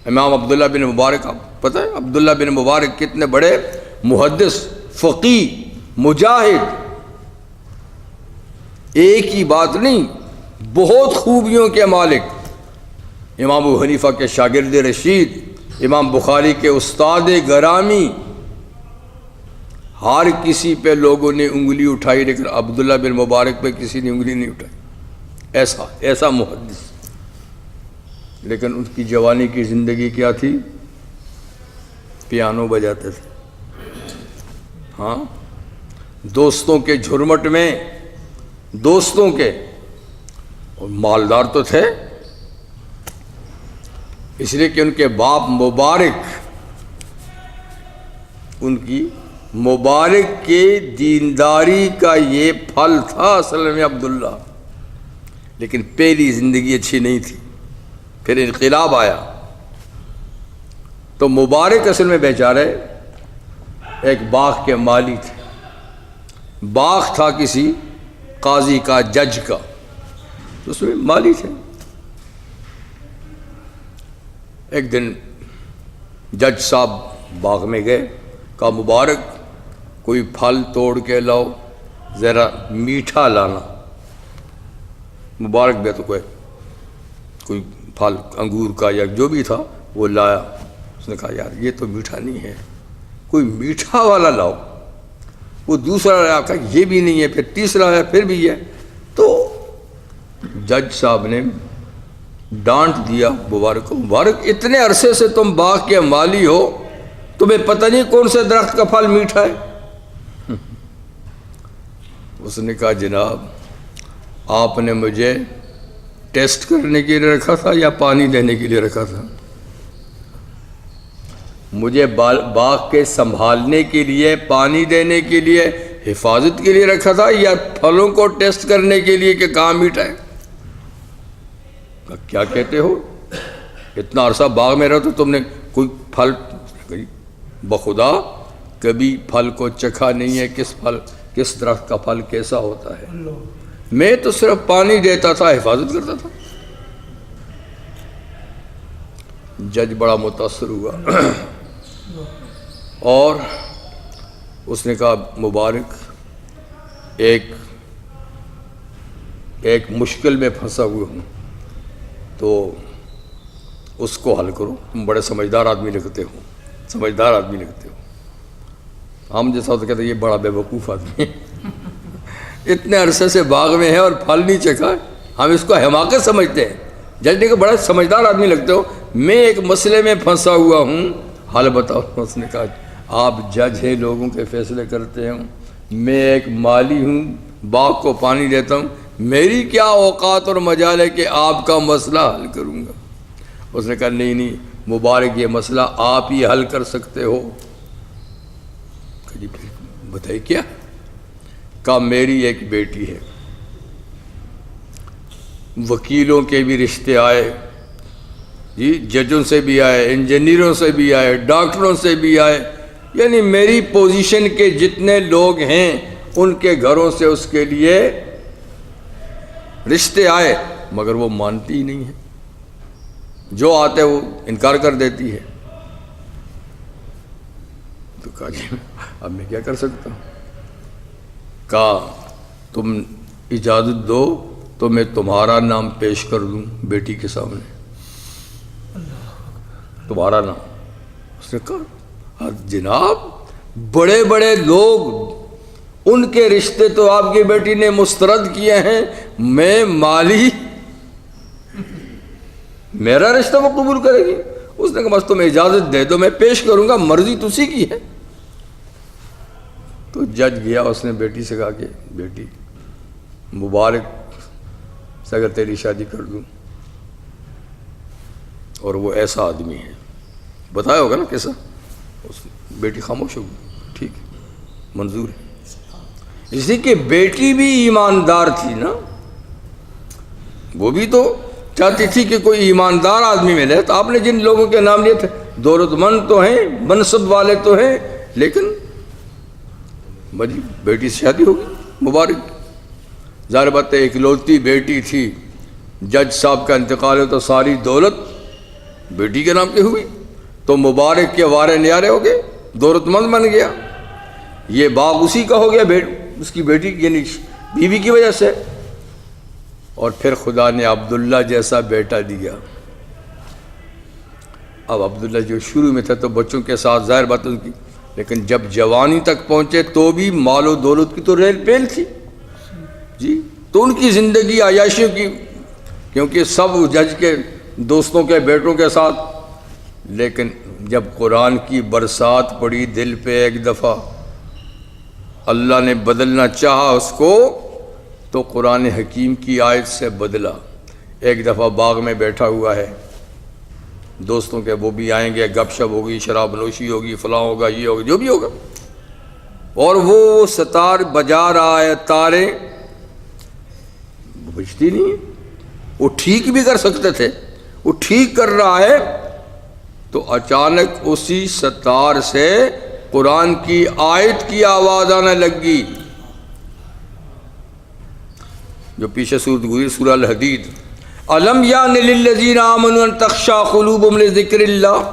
امام عبداللہ بن مبارک، آپ پتہ ہے عبداللہ بن مبارک کتنے بڑے محدث، فقیہ، مجاہد، ایک ہی بات نہیں بہت خوبیوں کے مالک، امام ابو حنیفہ کے شاگرد رشید، امام بخاری کے استاد گرامی، ہر کسی پہ لوگوں نے انگلی اٹھائی، لیکن عبداللہ بن مبارک پہ کسی نے انگلی نہیں اٹھائی، ایسا محدث۔ لیکن ان کی جوانی کی زندگی کیا تھی؟ پیانو بجاتے تھے، ہاں، دوستوں کے جھرمٹ میں، دوستوں کے، اور مالدار تو تھے، اس لیے کہ ان کے باپ مبارک، ان کی مبارک کے دینداری کا یہ پھل تھا اصل میں عبداللہ، لیکن پہلی زندگی اچھی نہیں تھی، پھر انقلاب آیا۔ تو مبارک اصل میں بیچارے ایک باغ کے مالی تھے، باغ تھا کسی قاضی کا، جج کا، تو اس میں مالی تھے۔ ایک دن جج صاحب باغ میں گئے، کہا مبارک کوئی پھل توڑ کے لاؤ، ذرا میٹھا لانا۔ مبارک بھی تو کوئی پھل انگور کا یا جو بھی تھا وہ لایا۔ اس نے کہا یار یہ تو میٹھا نہیں ہے، کوئی میٹھا والا لاؤ۔ وہ دوسرا لایا، کہا یہ بھی نہیں ہے، پھر تیسرا آیا، پھر بھی ہے۔ تو جج صاحب نے ڈانٹ دیا مبارک کو، مبارک اتنے عرصے سے تم باغ کے مالی ہو، تمہیں پتہ نہیں کون سے درخت کا پھل میٹھا ہے؟ اس نے کہا جناب آپ نے مجھے ٹیسٹ کرنے کے لیے رکھا تھا یا پانی دینے کے لیے رکھا تھا؟ مجھے باغ کے سنبھالنے کے لیے، پانی دینے کے لیے، حفاظت کے لیے رکھا تھا، یا پھلوں کو ٹیسٹ کرنے کے لیے کہ کہاں میٹھا ہے؟ کیا کہتے ہو، اتنا عرصہ باغ میں رہو تو تم نے کوئی پھل، بخدا کبھی پھل کو چکھا نہیں ہے، کس درخت کا پھل کیسا ہوتا ہے، میں تو صرف پانی دیتا تھا، حفاظت کرتا تھا۔ جج بڑا متاثر ہوا اور اس نے کہا مبارک ایک مشکل میں پھنسا ہوا ہوں، تو اس کو حل کرو، تم بڑے سمجھدار آدمی لگتے ہو۔ ہم جیسا تو کہتے ہیں یہ بڑا بے وقوف آدمی ہے، اتنے عرصے سے باغ میں ہے اور پھل نہیں چکھا، ہم اس کو حماقت سمجھتے ہیں۔ جج نے کہا بڑا سمجھدار آدمی لگتے ہو، میں ایک مسئلے میں پھنسا ہوا ہوں، حل بتاؤ۔ اس نے کہا آپ جج ہیں، لوگوں کے فیصلے کرتے ہیں، میں ایک مالی ہوں، باغ کو پانی دیتا ہوں، میری کیا اوقات اور مجال ہے کہ آپ کا مسئلہ حل کروں گا۔ اس نے کہا نہیں مبارک، یہ مسئلہ آپ ہی حل کر سکتے ہو۔ جی پھر بتائیے کیا؟ کہا میری ایک بیٹی ہے، وکیلوں کے بھی رشتے آئے، جی ججوں سے بھی آئے، انجینئروں سے بھی آئے، ڈاکٹروں سے بھی آئے، یعنی میری پوزیشن کے جتنے لوگ ہیں ان کے گھروں سے اس کے لیے رشتے آئے، مگر وہ مانتی ہی نہیں ہے، جو آتے وہ انکار کر دیتی ہے۔ تو کہا جی اب میں کیا کر سکتا ہوں؟ کہا تم اجازت دو تو میں تمہارا نام پیش کر دوں بیٹی کے سامنے، تمہارا نام۔ اس نے کہا جناب بڑے بڑے لوگ، ان کے رشتے تو آپ کی بیٹی نے مسترد کیے ہیں، میں مالی، میرا رشتہ وہ قبول کرے گی؟ اس نے کہا بس تم اجازت دے دو، میں پیش کروں گا، مرضی تسی کی ہے۔ تو جج گیا، اس نے بیٹی سے کہا کہ بیٹی مبارک سے اگر تیری شادی کر دوں، اور وہ ایسا آدمی ہے، بتایا ہوگا نا کیسا؟ بیٹی خاموش ہوگی، ٹھیک ہے منظور ہے، اس لیے کہ بیٹی بھی ایماندار تھی نا، وہ بھی تو چاہتی تھی کہ کوئی ایماندار آدمی ملے۔ تو آپ نے جن لوگوں کے نام لیے تھے دولت مند تو ہیں، منصب والے تو ہیں، لیکن بڑی بیٹی سے شادی ہوگی مبارک۔ ظاہر بات ہے اکلوتی بیٹی تھی، جج صاحب کا انتقال ہے تو ساری دولت بیٹی کے نام کی ہوئی، تو مبارک کے وارے نیارے ہو گئے، دولت مند بن گیا، یہ باغ اسی کا ہو گیا، اس کی بیٹی یعنی بیوی کی وجہ سے۔ اور پھر خدا نے عبداللہ جیسا بیٹا دیا۔ اب عبداللہ جو شروع میں تھا تو بچوں کے ساتھ ظاہر بات ان کی، لیکن جب جوانی تک پہنچے تو بھی مال و دولت کی تو ریل پیل تھی جی، تو ان کی زندگی عیاشیوں کی، کیونکہ سب جج کے دوستوں کے بیٹوں کے ساتھ۔ لیکن جب قرآن کی برسات پڑی دل پہ ایک دفعہ، اللہ نے بدلنا چاہا اس کو تو قرآن حکیم کی آیت سے بدلا۔ ایک دفعہ باغ میں بیٹھا ہوا ہے، دوستوں کے وہ بھی آئیں گے، گپ شپ ہوگی، شراب نوشی ہوگی، فلاں ہوگا، یہ ہوگا، جو بھی ہوگا، اور وہ ستار بجا رہا ہے، تارے بجتی نہیں ہے، وہ ٹھیک بھی کر سکتے تھے، وہ ٹھیک کر رہا ہے تو اچانک اسی ستار سے قرآن کی آیت کی آواز آنے لگی جو پیچھے سورت گزری، سورہ الحدید، الم یان للذین آمنوا ان تخشع قلوبہم لذکر اللہ،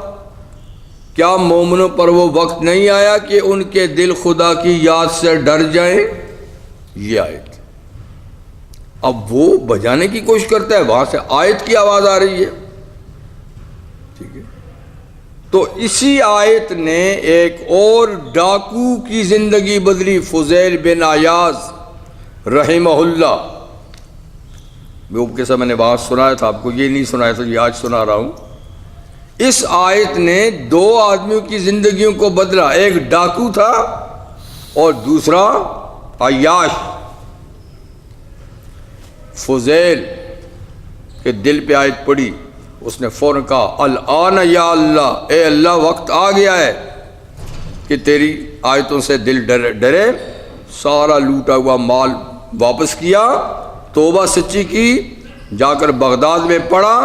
کیا مومنوں پر وہ وقت نہیں آیا کہ ان کے دل خدا کی یاد سے ڈر جائیں؟ یہ آیت اب وہ بجانے کی کوشش کرتا ہے، وہاں سے آیت کی آواز آ رہی ہے، ٹھیک ہے۔ تو اسی آیت نے ایک اور ڈاکو کی زندگی بدلی، فضیل بن عیاض رحمہ اللہ۔ وہ کیسا میں نے بات سنایا تھا آپ کو، یہ نہیں سنایا تھا، یہ آج سنا رہا ہوں۔ اس آیت نے دو آدمیوں کی زندگیوں کو بدلا، ایک ڈاکو تھا اور دوسرا عیاش۔ فضیل کے دل پہ آیت پڑی، اس نے فوراً کہا الآن یا اللہ، اے اللہ وقت آ گیا ہے کہ تیری آیتوں سے دل ڈرے۔ سارا لوٹا ہوا مال واپس کیا، توبہ سچی کی، جا کر بغداد میں پڑھا،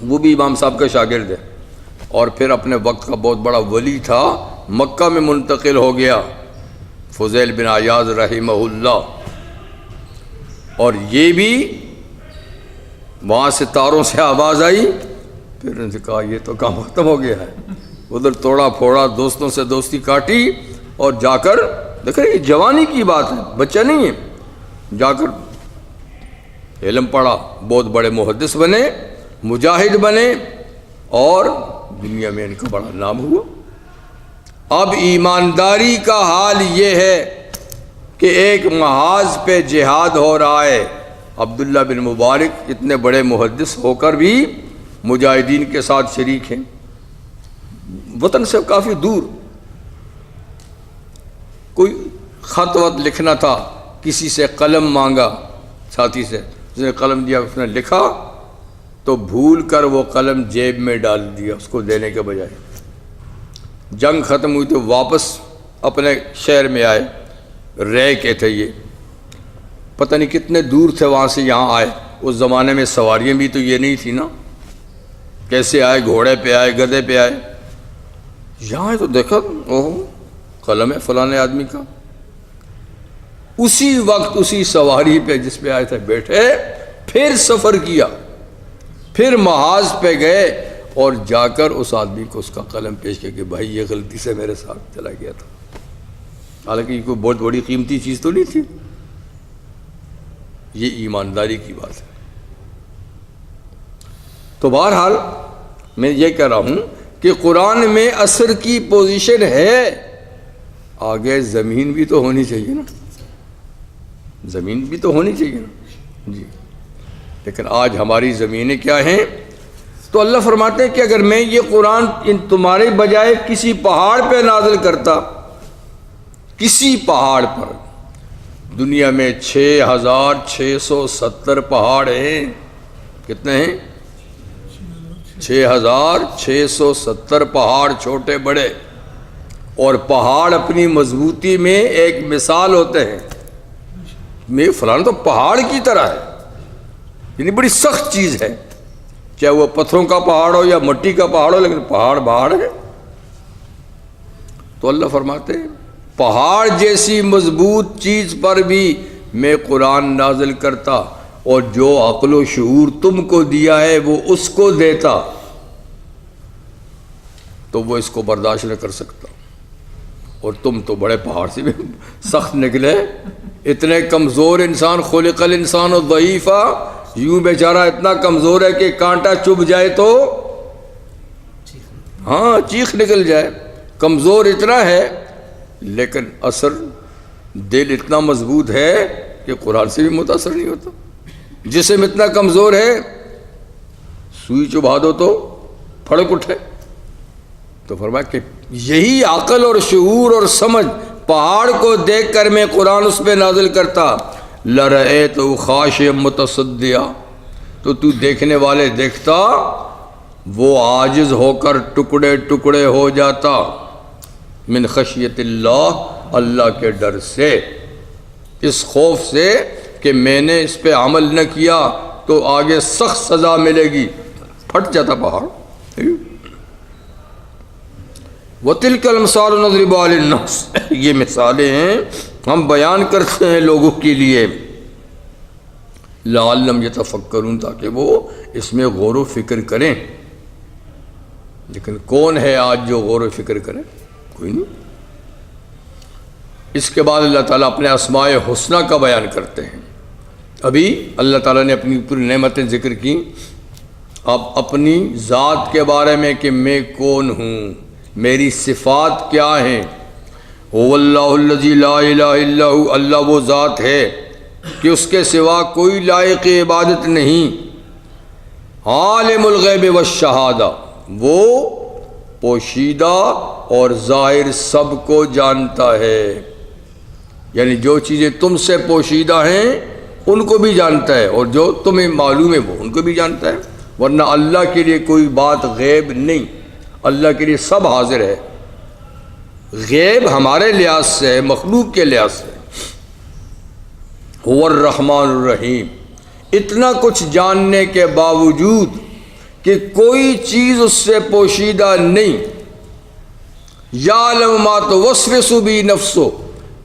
وہ بھی امام صاحب کا شاگرد ہے، اور پھر اپنے وقت کا بہت بڑا ولی تھا، مکہ میں منتقل ہو گیا فضیل بن عیاض رحمہ اللہ۔ اور یہ بھی وہاں سے تاروں سے آواز آئی، پھر انہوں نے کہا یہ تو کام ختم ہو گیا ہے، ادھر توڑا پھوڑا، دوستوں سے دوستی کاٹی، اور جا کر دیکھیں یہ جوانی کی بات ہے، بچہ نہیں ہے، جا کر علم پڑھا، بہت بڑے محدث بنے، مجاہد بنے، اور دنیا میں ان کا بڑا نام ہوا۔ اب ایمانداری کا حال یہ ہے کہ ایک محاذ پہ جہاد ہو رہا ہے، عبداللہ بن مبارک اتنے بڑے محدث ہو کر بھی مجاہدین کے ساتھ شریک ہیں، وطن سے کافی دور۔ کوئی خط وط لکھنا تھا، کسی سے قلم مانگا، ساتھی سے، اس نے قلم دیا، اس نے لکھا تو بھول کر وہ قلم جیب میں ڈال دیا اس کو دینے کے بجائے۔ جنگ ختم ہوئی تو واپس اپنے شہر میں آئے، رے کے تھے یہ، پتہ نہیں کتنے دور تھے وہاں سے یہاں آئے، اس زمانے میں سواریاں بھی تو یہ نہیں تھی نا، کیسے آئے، گھوڑے پہ آئے، گدھے پہ آئے، یہاں آئے تو دیکھا اوہ قلم ہے فلانے آدمی کا، اسی وقت اسی سواری پہ جس پہ آئے تھے بیٹھے، پھر سفر کیا، پھر محاذ پہ گئے اور جا کر اس آدمی کو اس کا قلم پیش کیا کہ بھائی یہ غلطی سے میرے ساتھ چلا گیا تھا، حالانکہ یہ کوئی بہت بڑی قیمتی چیز تو نہیں تھی۔ یہ ایمانداری کی بات ہے۔ تو بہرحال میں یہ کہہ رہا ہوں کہ قرآن میں عصر کی پوزیشن ہے، آگے زمین بھی تو ہونی چاہیے نا، زمین بھی تو ہونی چاہیے نا جی، لیکن آج ہماری زمینیں کیا ہیں؟ تو اللہ فرماتے ہیں کہ اگر میں یہ قرآن ان تمہارے بجائے کسی پہاڑ پہ نازل کرتا، کسی پہاڑ پر، دنیا میں 6670 پہاڑ ہیں، کتنے ہیں؟ 6670 پہاڑ، چھوٹے بڑے، اور پہاڑ اپنی مضبوطی میں ایک مثال ہوتے ہیں، میں فلانا تو پہاڑ کی طرح ہے، یعنی بڑی سخت چیز ہے، چاہے وہ پتھروں کا پہاڑ ہو یا مٹی کا پہاڑ ہو، لیکن پہاڑ پہاڑ ہے۔ تو اللہ فرماتے ہیں پہاڑ جیسی مضبوط چیز پر بھی میں قرآن نازل کرتا، اور جو عقل و شعور تم کو دیا ہے وہ اس کو دیتا تو وہ اس کو برداشت نہ کر سکتا، اور تم تو بڑے پہاڑ سے بھی سخت نکلے، اتنے کمزور انسان، خلق الانسان ضعیفا، یوں بیچارہ اتنا کمزور ہے کہ کانٹا چبھ جائے تو ہاں چیخ نکل جائے، کمزور اتنا ہے، لیکن اثر دل اتنا مضبوط ہے کہ قرآن سے بھی متاثر نہیں ہوتا۔ جسم اتنا کمزور ہے، سوئی چبھا دو تو پھڑک اٹھے۔ تو فرمایا کہ یہی عقل اور شعور اور سمجھ پہاڑ کو دیکھ کر میں قرآن اس پہ نازل کرتا، لَرَأَيْتَهُ خَاشِعًا مُتَصَدِّعًا، تو تو دیکھنے والے دیکھتا وہ عاجز ہو کر ٹکڑے ٹکڑے ہو جاتا، من خشیت اللہ، اللہ کے ڈر سے، اس خوف سے کہ میں نے اس پہ عمل نہ کیا تو آگے سخت سزا ملے گی، پھٹ جاتا پہاڑ۔ وَتِلْكَ الْأَمْثَالُ نَضْرِبُهَا لِلنَّاسِ، یہ مثالیں ہیں ہم بیان کرتے ہیں لوگوں کے لیے، لَعَلَّهُمْ يَتَفَكَّرُونَ، تاکہ وہ اس میں غور و فکر کریں۔ لیکن کون ہے آج جو غور و فکر کرے؟ کوئی نہیں۔ اس کے بعد اللہ تعالیٰ اپنے اسماء حسنہ کا بیان کرتے ہیں۔ ابھی اللہ تعالیٰ نے اپنی پوری نعمتیں ذکر کی، اب اپنی ذات کے بارے میں کہ میں کون ہوں، میری صفات کیا ہیں۔ هو اللہ الذی لا الہ الا هو، اللہ وہ ذات ہے کہ اس کے سوا کوئی لائق عبادت نہیں۔ عالم الغیب والشہادہ، وہ پوشیدہ اور ظاہر سب کو جانتا ہے، یعنی جو چیزیں تم سے پوشیدہ ہیں ان کو بھی جانتا ہے، اور جو تمہیں معلوم ہے وہ ان کو بھی جانتا ہے، ورنہ اللہ کے لیے کوئی بات غیب نہیں، اللہ کے لیے سب حاضر ہے۔ غیب ہمارے لحاظ سے ہے، مخلوق کے لحاظ سے۔ هو الرحمن الرحیم، اتنا کچھ جاننے کے باوجود کہ کوئی چیز اس سے پوشیدہ نہیں، یعلم ما توسوس بہ نفسہ،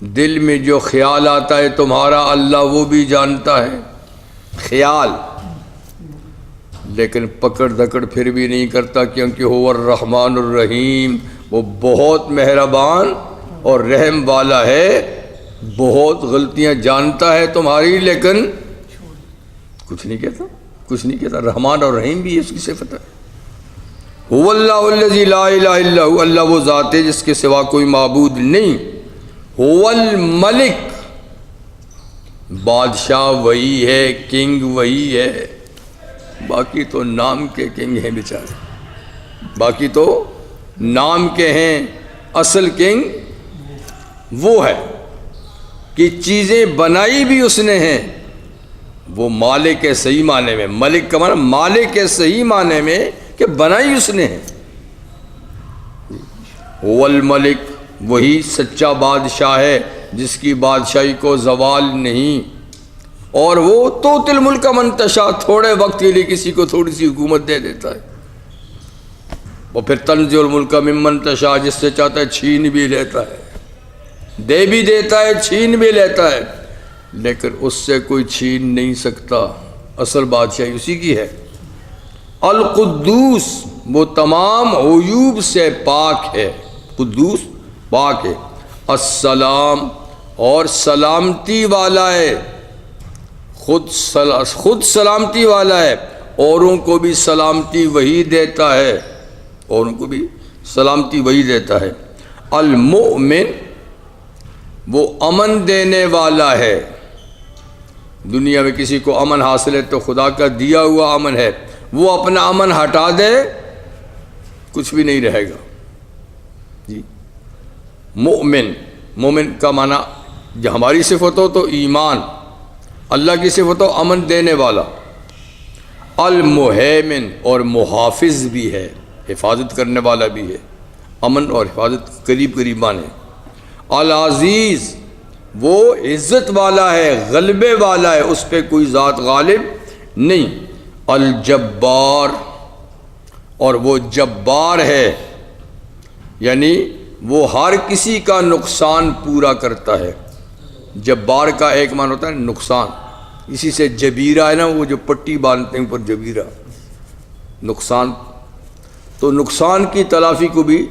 دل میں جو خیال آتا ہے تمہارا اللہ وہ بھی جانتا ہے، خیال، لیکن پکڑ دھکڑ پھر بھی نہیں کرتا، کیونکہ هو الرحمن الرحیم، وہ بہت مہربان اور رحم والا ہے، بہت غلطیاں جانتا ہے تمہاری لیکن کچھ نہیں کہتا، کچھ نہیں کہتا۔ رحمان اور رحیم بھی اس کی صفت ہے۔ هو اللہ الذی لا الہ الا هو، اللہ وہ ذات ہے جس کے سوا کوئی معبود نہیں۔ هو الملک، بادشاہ وہی ہے، کنگ وہی ہے، باقی تو نام کے کنگ ہیں بیچارے، باقی تو نام کے ہیں، اصل کنگ وہ ہے کہ چیزیں بنائی بھی اس نے ہیں، وہ مالک کے صحیح معنی میں، ملک کا معنی مالک کے صحیح معنی میں کہ بنائی اس نے ہے۔ هو الملک، وہی سچا بادشاہ ہے جس کی بادشاہی کو زوال نہیں، اور وہ توتی الملک من تشاء، تھوڑے وقت کے لیے کسی کو تھوڑی سی حکومت دے دیتا ہے، اور پھر تنزع الملک ممن تشاء، جس سے چاہتا ہے چھین بھی لیتا ہے، دے بھی دیتا ہے، چھین بھی لیتا ہے، لیکن اس سے کوئی چھین نہیں سکتا، اصل بادشاہی اسی کی ہے۔ القدوس، وہ تمام عیوب سے پاک ہے، قدوس پاک ہے۔ السلام، اور سلامتی والا ہے، خود سلامتی والا ہے، اوروں کو بھی سلامتی وہی دیتا ہے، اوروں کو بھی سلامتی وہی دیتا ہے۔ المؤمن، وہ امن دینے والا ہے، دنیا میں کسی کو امن حاصل ہے تو خدا کا دیا ہوا امن ہے، وہ اپنا امن ہٹا دے کچھ بھی نہیں رہے گا جی۔ مومن، مومن کا معنی جو ہماری صفت ہو تو ایمان، اللہ کی صفت ہو امن دینے والا۔ المہیمن، اور محافظ بھی ہے، حفاظت کرنے والا بھی ہے، امن اور حفاظت قریب قریب مانے۔ العزیز، وہ عزت والا ہے، غلبے والا ہے، اس پہ کوئی ذات غالب نہیں۔ الجبار، اور وہ جبار ہے، یعنی وہ ہر کسی کا نقصان پورا کرتا ہے۔ جبار کا ایک معنی ہوتا ہے نقصان، اسی سے جبیرہ ہے نا، وہ جو پٹی باندھتے ہیں اوپر جبیرہ، نقصان، تو نقصان کی تلافی کو بھی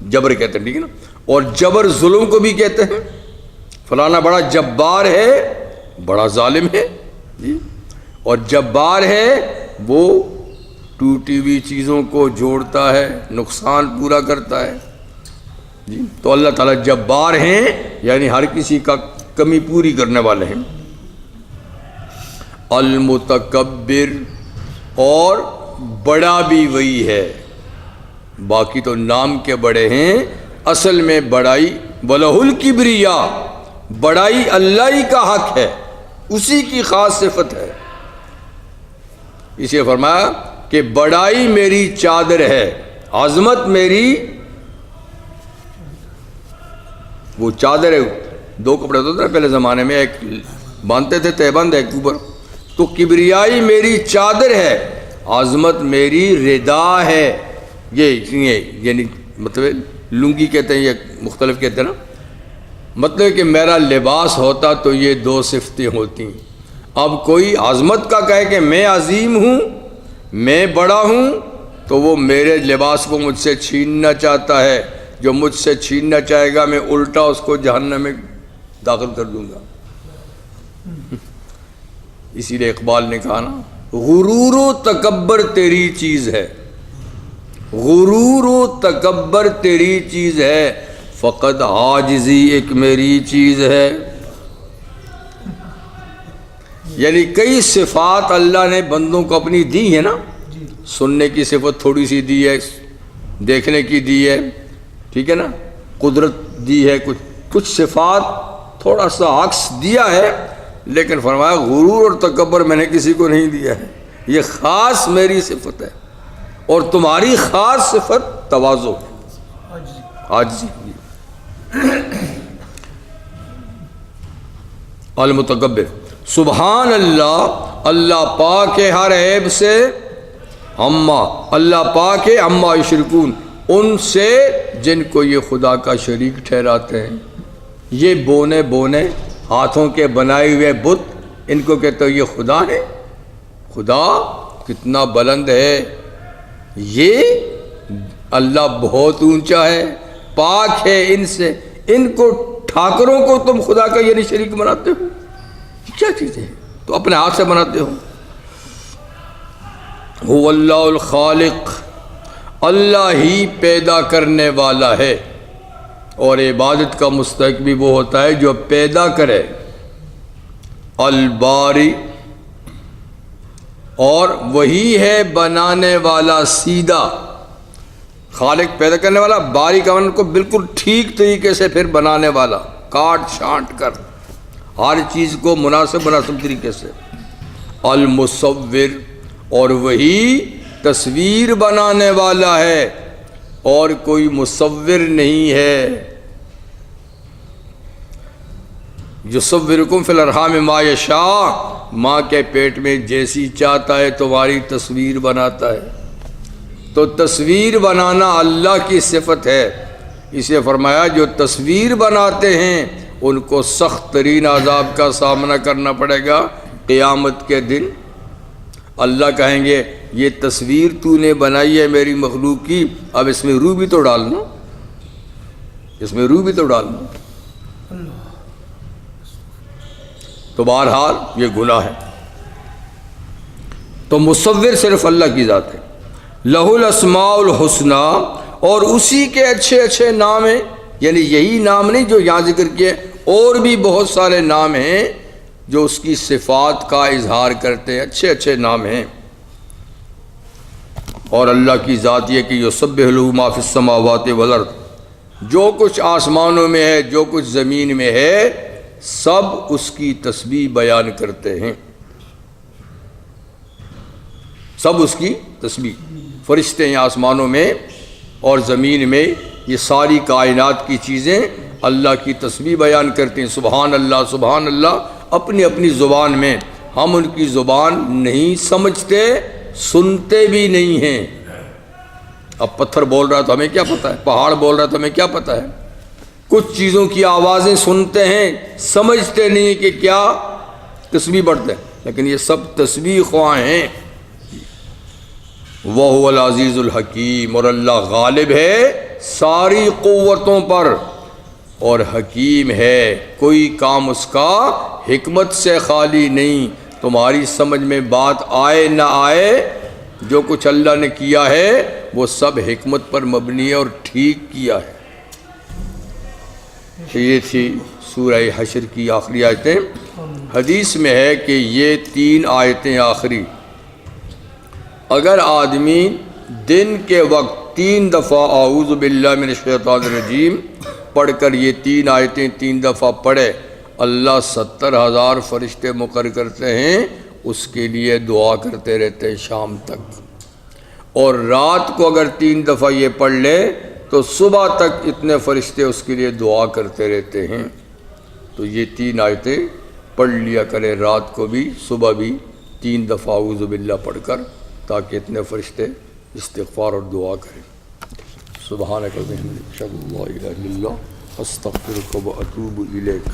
جبر کہتے ہیں، ٹھیک ہے نا، اور جبر ظلم کو بھی کہتے ہیں، فلانا بڑا جبار ہے، بڑا ظالم ہے جی۔ اور جبار ہے وہ ٹوٹی ہوئی چیزوں کو جوڑتا ہے، نقصان پورا کرتا ہے جی۔ تو اللہ تعالیٰ جبار ہیں، یعنی ہر کسی کا کمی پوری کرنے والے ہیں۔ المتکبر، اور بڑا بھی وہی ہے، باقی تو نام کے بڑے ہیں، اصل میں بڑائی وَلَهُ الْكِبْرِيَاءُ، بڑائی اللہ ہی کا حق ہے، اسی کی خاص صفت ہے۔ اسے فرمایا کہ بڑائی میری چادر ہے، عظمت میری وہ چادر ہے۔ دو کپڑے ہوتے تھے پہلے زمانے میں، ایک باندھتے تھے تہبند، ایک اوپر، تو کبریائی میری چادر ہے، عظمت میری ردا ہے۔ یہ یعنی مطلب لنگی کہتے ہیں، یہ مختلف کہتے ہیں نا، مطلب کہ میرا لباس ہوتا تو یہ دو صفتیں ہوتی۔ اب کوئی عظمت کا کہے کہ میں عظیم ہوں، میں بڑا ہوں، تو وہ میرے لباس کو مجھ سے چھیننا چاہتا ہے، جو مجھ سے چھیننا چاہے گا میں الٹا اس کو جہنم میں داخل کر دوں گا۔ اسی لیے اقبال نے کہا نا، غرور و تکبر تیری چیز ہے، غرور و تکبر تیری چیز ہے، فقط عاجزی ایک میری چیز ہے۔ یعنی کئی صفات اللہ نے بندوں کو اپنی دی ہے نا، سننے کی صفت تھوڑی سی دی ہے، دیکھنے کی دی ہے، ٹھیک ہے نا، قدرت دی ہے، کچھ صفات تھوڑا سا عکس دیا ہے، لیکن فرمایا غرور اور تکبر میں نے کسی کو نہیں دیا ہے، یہ خاص میری صفت ہے۔ اور تمہاری خاص صفت تواضع، عاجزی۔ المتکبر، سبحان اللہ، اللہ پاک ہے ہر عیب سے، اما، اللہ پاک ہے اما یشرکون، ان سے جن کو یہ خدا کا شریک ٹھہراتے ہیں۔ یہ بونے بونے ہاتھوں کے بنائے ہوئے بت، ان کو کہتے ہو یہ خدا ہے؟ خدا کتنا بلند ہے، یہ اللہ بہت اونچا ہے، پاک ہے ان سے، ان کو ٹھاکروں کو تم خدا کا یعنی شریک بناتے ہو؟ کیا چیزیں ہیں؟ تو اپنے ہاتھ سے بناتے ہو۔ هو اللہ الخالق، اللہ ہی پیدا کرنے والا ہے، اور عبادت کا مستحق بھی وہ ہوتا ہے جو پیدا کرے۔ الباری، اور وہی ہے بنانے والا سیدھا۔ خالق پیدا کرنے والا، باری کا معنی کو بالکل ٹھیک طریقے سے پھر بنانے والا، کاٹ چھانٹ کر ہر چیز کو مناسب طریقے سے۔ المصور، اور وہی تصویر بنانے والا ہے، اور کوئی مصور نہیں ہے۔ یصورکم فی الارحام ما یشاء، ماں کے پیٹ میں جیسی چاہتا ہے تمہاری تصویر بناتا ہے۔ تو تصویر بنانا اللہ کی صفت ہے، اسے فرمایا جو تصویر بناتے ہیں ان کو سخت ترین عذاب کا سامنا کرنا پڑے گا قیامت کے دن۔ اللہ کہیں گے یہ تصویر تو نے بنائی ہے میری مخلوق کی، اب اس میں روح بھی تو ڈالنا، اس میں روح بھی تو ڈالنا۔ تو بہرحال یہ گناہ ہے۔ تو مصور صرف اللہ کی ذات ہے۔ لہ الاسماء الحسنی، اور اسی کے اچھے اچھے نام ہیں، یعنی یہی نام نہیں جو یہاں ذکر کیے، اور بھی بہت سارے نام ہیں جو اس کی صفات کا اظہار کرتے ہیں، اچھے اچھے نام ہیں۔ اور اللہ کی ذات یہ کہ یسبح لہ ما فی السماوات والارض، جو کچھ آسمانوں میں ہے جو کچھ زمین میں ہے سب اس کی تسبیح بیان کرتے ہیں، سب اس کی تسبیح۔ فرشتے ہیں آسمانوں میں اور زمین میں، یہ ساری کائنات کی چیزیں اللہ کی تسبیح بیان کرتے ہیں، سبحان اللہ سبحان اللہ، اپنی اپنی زبان میں۔ ہم ان کی زبان نہیں سمجھتے، سنتے بھی نہیں ہیں۔ اب پتھر بول رہا تو ہمیں کیا پتہ ہے، پہاڑ بول رہا تو ہمیں کیا پتہ ہے؟ کچھ چیزوں کی آوازیں سنتے ہیں، سمجھتے نہیں کہ کیا تسبیح بڑھتے ہیں، لیکن یہ سب تسبیح خواہ ہیں۔ وَهُوَ الْعَزِيزُ الْحَكِيمُ، اور اللہ غالب ہے ساری قوتوں پر اور حکیم ہے، کوئی کام اس کا حکمت سے خالی نہیں۔ تمہاری سمجھ میں بات آئے نہ آئے، جو کچھ اللہ نے کیا ہے وہ سب حکمت پر مبنی ہے اور ٹھیک کیا ہے۔ یہ تھی سورہ حشر کی آخری آیتیں۔ حدیث میں ہے کہ یہ 3 آیتیں آخری اگر آدمی دن کے وقت 3 دفعہ اعوذ باللہ من الشیطان الرجیم پڑھ کر یہ 3 آیتیں 3 دفعہ پڑھے، اللہ 70,000 فرشتے مقرر کرتے ہیں، اس کے لیے دعا کرتے رہتے ہیں شام تک۔ اور رات کو اگر 3 دفعہ یہ پڑھ لے تو صبح تک اتنے فرشتے اس کے لیے دعا کرتے رہتے ہیں۔ تو یہ 3 آیتیں پڑھ لیا کرے، رات کو بھی صبح بھی 3 دفعہ اعوذ باللہ پڑھ کر، تاکہ اتنے فرشتے استغفار اور دعا کریں۔ سبحانک اللہم وبحمدک اشہد ان لا الہ الا انت استغفرک واتوب الیک۔